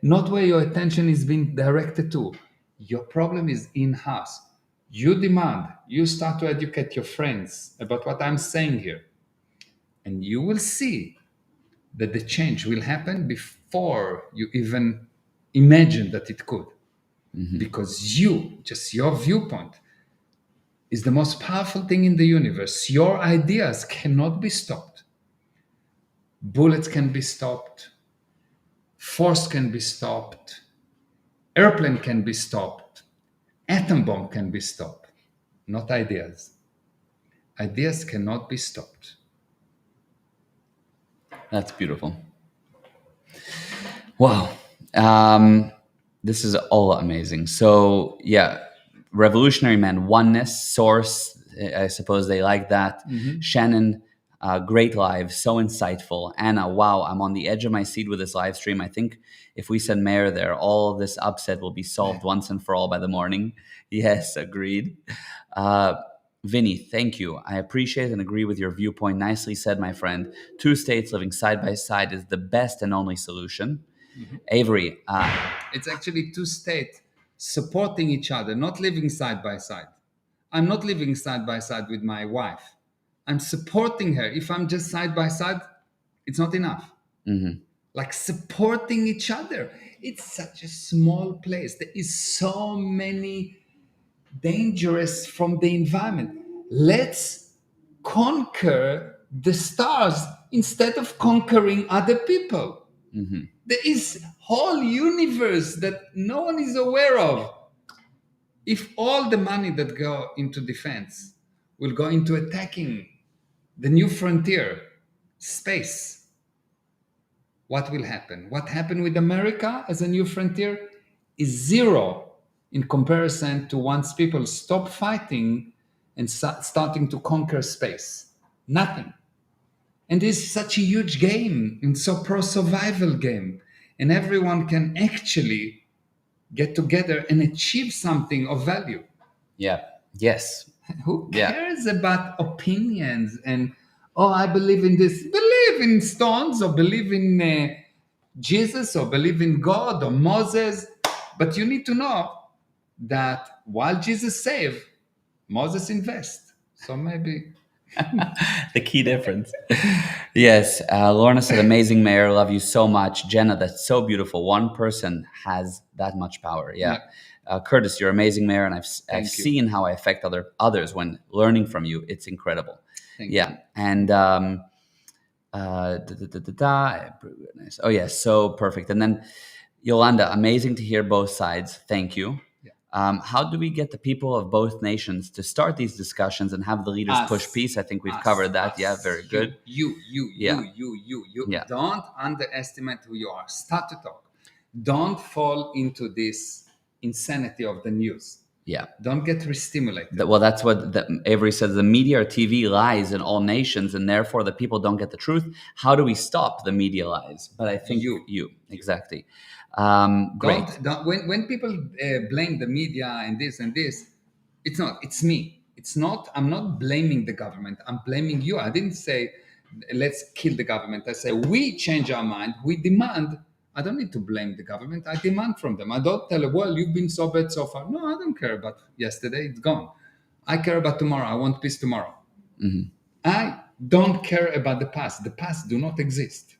not where your attention is being directed to. Your problem is in-house. You start to educate your friends about what I'm saying here. And you will see that the change will happen before you even imagine that it could. Mm-hmm. Because your viewpoint is the most powerful thing in the universe. Your ideas cannot be stopped. Bullets can be stopped. Force can be stopped. Airplane can be stopped. Atom bomb can be stopped. Not ideas. Ideas cannot be stopped. That's beautiful. Wow. This is all amazing. So, yeah, Revolutionary Man, oneness, source. I suppose they like that. Mm-hmm. Shannon, great live, so insightful. Anna, wow, I'm on the edge of my seat with this live stream. I think if we send Meir there, all this upset will be solved once and for all by the morning. Yes, agreed. Vinny, thank you. I appreciate and agree with your viewpoint. Nicely said, my friend. 2 states living side by side is the best and only solution. Mm-hmm. Avery. It's actually 2 states supporting each other, not living side by side. I'm not living side by side with my wife. I'm supporting her. If I'm just side by side, it's not enough. Mm-hmm. like supporting each other. It's such a small place. There is so many dangerous from the environment. Let's conquer the stars instead of conquering other people. There is whole universe that no one is aware of. If all the money that go into defense will go into attacking the new frontier, space, what will happen? What happened with America as a new frontier is zero in comparison to once people stop fighting and starting to conquer space. Nothing. And this is such a huge game and so pro survival game. And everyone can actually get together and achieve something of value. Yeah. Yes. Who Yeah. cares about opinions and, oh, I believe in this? Believe in stones or believe in Jesus or believe in God or Moses. But you need to know that while Jesus saved, Moses invest. So maybe. The key difference. Yes. Lorna said, amazing mayor. Love you so much. Jenna, that's so beautiful. One person has that much power. Yeah. Curtis, you're amazing mayor. And I've Thank you. seen how I affect others when learning from you. It's incredible. Thank Yeah. you. And, oh yes, so perfect. And then Yolanda, amazing to hear both sides. Thank you. How do we get the people of both nations to start these discussions and have the leaders push peace? I think we've covered that. Yeah, very good. You. Yeah. Don't underestimate who you are. Start to talk. Don't fall into this insanity of the news. Yeah. Don't get re-stimulated. Well, that's what Avery says. The media or TV lies in all nations, and therefore the people don't get the truth. How do we stop the media lies? But I think you. Exactly. Great. When people blame the media and this, it's me. It's not. I'm not blaming the government. I'm blaming you. I didn't say let's kill the government. I say we change our mind. We demand. I don't need to blame the government. I demand from them. I don't tell them, well, you've been so bad so far. No, I don't care about yesterday. It's gone. I care about tomorrow. I want peace tomorrow. I don't care about the past. The past do not exist.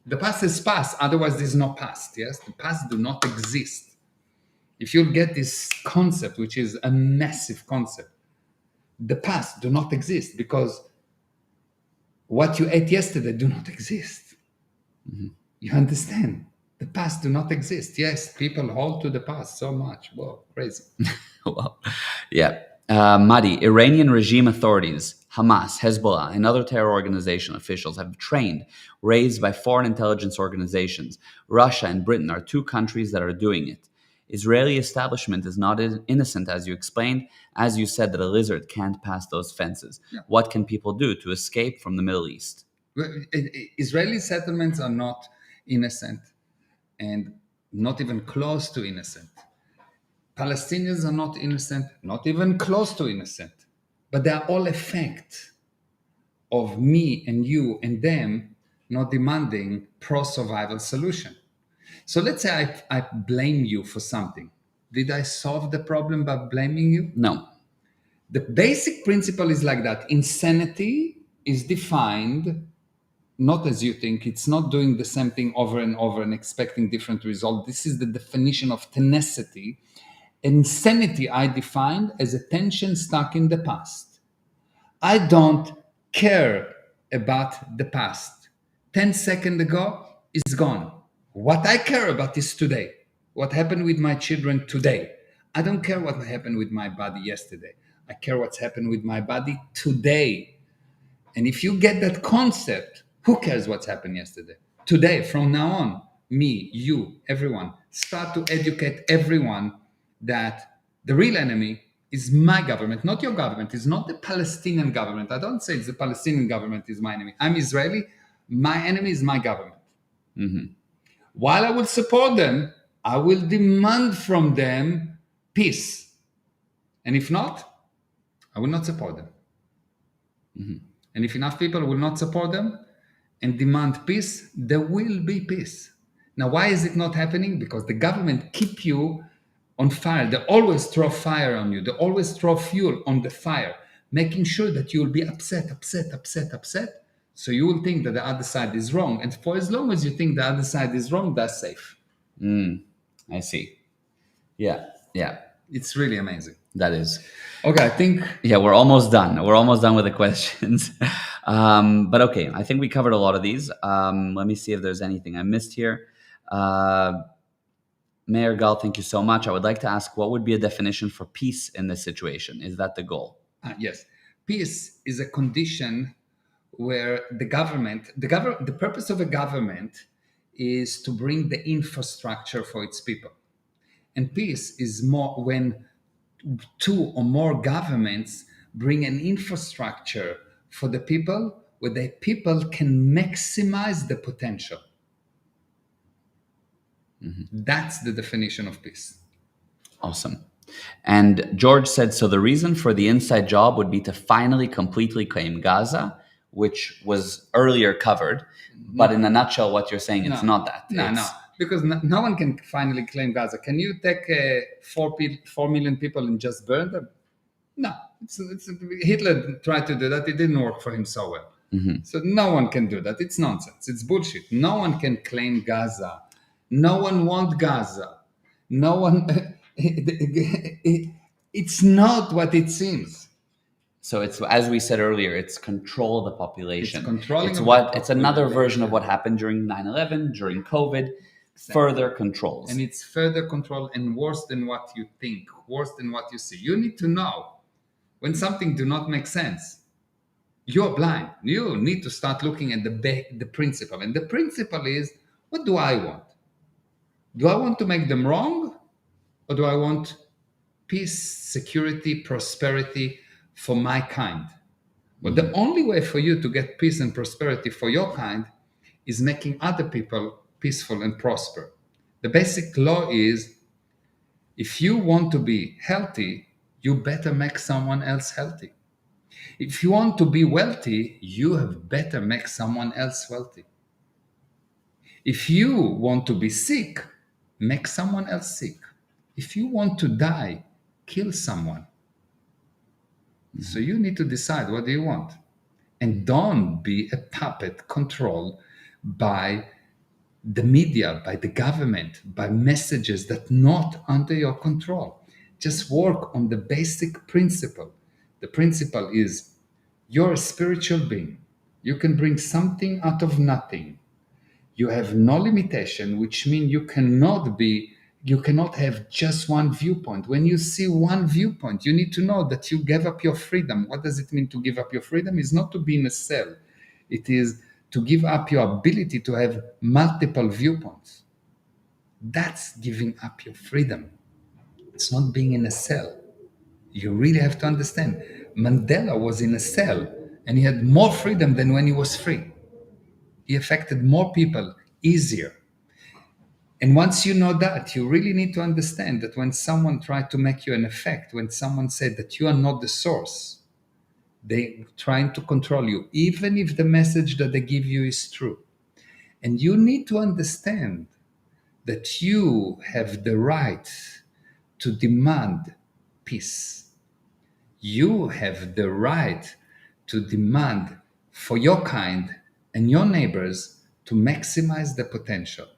The past is past, otherwise there's no past. Yes, the past do not exist. If you get this concept, which is a massive concept, the past do not exist because what you ate yesterday do not exist. You understand? The past do not exist. Yes, people hold to the past so much. Whoa, crazy. Well, yeah. Madi, Iranian regime authorities, Hamas, Hezbollah, and other terror organization officials have trained, raised by foreign intelligence organizations. Russia and Britain are two countries that are doing it. Israeli establishment is not innocent, as you explained, as you said that a lizard can't pass those fences. Yeah. What can people do to escape from the Middle East? Israeli settlements are not innocent and not even close to innocent. Palestinians are not innocent, not even close to innocent, but they are all effect of me and you and them not demanding pro-survival solution. So let's say I blame you for something. Did I solve the problem by blaming you? No. The basic principle is like that. Insanity is defined not as you think. It's not doing the same thing over and over and expecting different results. This is the definition of tenacity. Insanity I defined as attention stuck in the past. I don't care about the past. 10 seconds ago is gone. What I care about is today. What happened with my children today. I don't care what happened with my body yesterday. I care what's happened with my body today. And if you get that concept, who cares what's happened yesterday? Today, from now on, me, you, everyone, start to educate everyone that the real enemy is my government, not your government. It's not the Palestinian government. I don't say it's the Palestinian government is my enemy. I'm Israeli. My enemy is my government. While I will support them, I will demand from them peace. And if not, I will not support them. And if enough people will not support them and demand peace, there will be peace. Now, why is it not happening? Because the government keep you on fire. They always throw fire on you. They always throw fuel on the fire, making sure that you will be upset. So you will think that the other side is wrong. And for as long as you think the other side is wrong, that's safe. I see. Yeah. Yeah. It's really amazing. That is. Okay, I think. Yeah, we're almost done. We're almost done with the questions. But okay, I think we covered a lot of these. Let me see if there's anything I missed here. Mayor Gal, thank you so much. I would like to ask, what would be a definition for peace in this situation? Is that the goal? Yes. Peace is a condition where the purpose of a government is to bring the infrastructure for its people. And peace is more when two or more governments bring an infrastructure for the people where the people can maximize the potential. That's the definition of peace. Awesome. And George said, so the reason for the inside job would be to finally completely claim Gaza, which was earlier covered. But in a nutshell, what you're saying, it's not that. No, because no one can finally claim Gaza. Can you take 4 million people and just burn them? No. Hitler tried to do that. It didn't work for him so well. So no one can do that. It's nonsense. It's bullshit. No one can claim Gaza. No one wants Gaza. No one. It's not what it seems. So it's, as we said earlier, it's control of the population. It's controlling. It's another version of what happened during 9/11, during COVID. Exactly. Further controls. And it's further control and worse than what you think, worse than what you see. You need to know when something do not make sense. You're blind. You need to start looking at the principle. And the principle is, what do I want? Do I want to make them wrong? Or do I want peace, security, prosperity for my kind? But the only way for you to get peace and prosperity for your kind is making other people peaceful and prosper. The basic law is, if you want to be healthy, you better make someone else healthy. If you want to be wealthy, you have better make someone else wealthy. If you want to be sick, make someone else sick. If you want to die, kill someone. So you need to decide, what do you want? And don't be a puppet controlled by the media, by the government, by messages that not under your control. Just work on the basic principle. The principle is, you're a spiritual being. You can bring something out of nothing. You have no limitation, which means you cannot have just one viewpoint. When you see one viewpoint, you need to know that you gave up your freedom. What does it mean to give up your freedom? It's not to be in a cell. It is to give up your ability to have multiple viewpoints. That's giving up your freedom. It's not being in a cell. You really have to understand. Mandela was in a cell and he had more freedom than when he was free. He affected more people easier. And once you know that, you really need to understand that when someone tried to make you an effect, when someone said that you are not the source, they trying to control you, even if the message that they give you is true. And you need to understand that you have the right to demand peace. You have the right to demand for your kind and your neighbors to maximize the potential.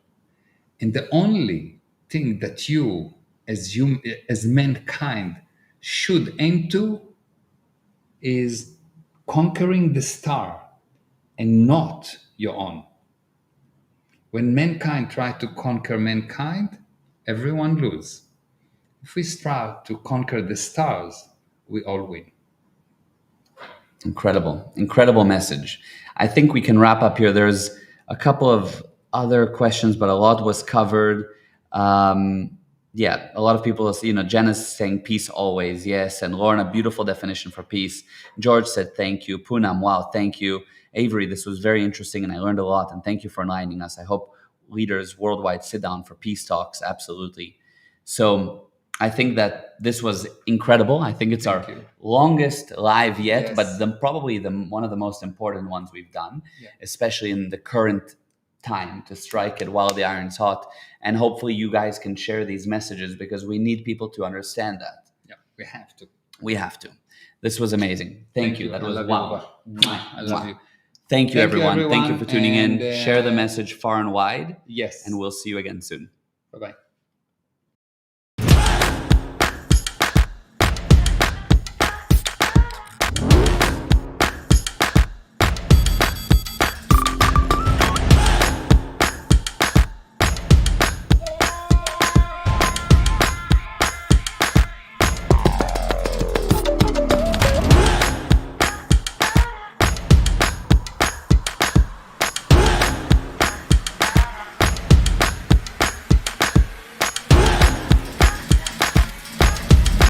And the only thing that you, as mankind, should aim to is conquering the star and not your own. When mankind try to conquer mankind, everyone loses. If we strive to conquer the stars, we all win. Incredible message. I think we can wrap up here. There's a couple of other questions, but a lot was covered. A lot of people, Jenna's saying peace always, yes. And Lauren, a beautiful definition for peace. George said thank you. Poonam, wow, thank you. Avery, this was very interesting and I learned a lot, and thank you for enlightening us. I hope leaders worldwide sit down for peace talks, absolutely. So I think that this was incredible. I think it's our longest live yet, yes. But probably one of the most important ones we've done, especially in the current time, to strike it while the iron's hot. And hopefully you guys can share these messages, because we need people to understand that. Yeah, we have to. This was amazing. Thank you. That was wow. I love you. Thank you, Thank you, everyone. Thank you everyone, for tuning in. and Share the message far and wide, yes. and we'll see you again soon. Bye-bye.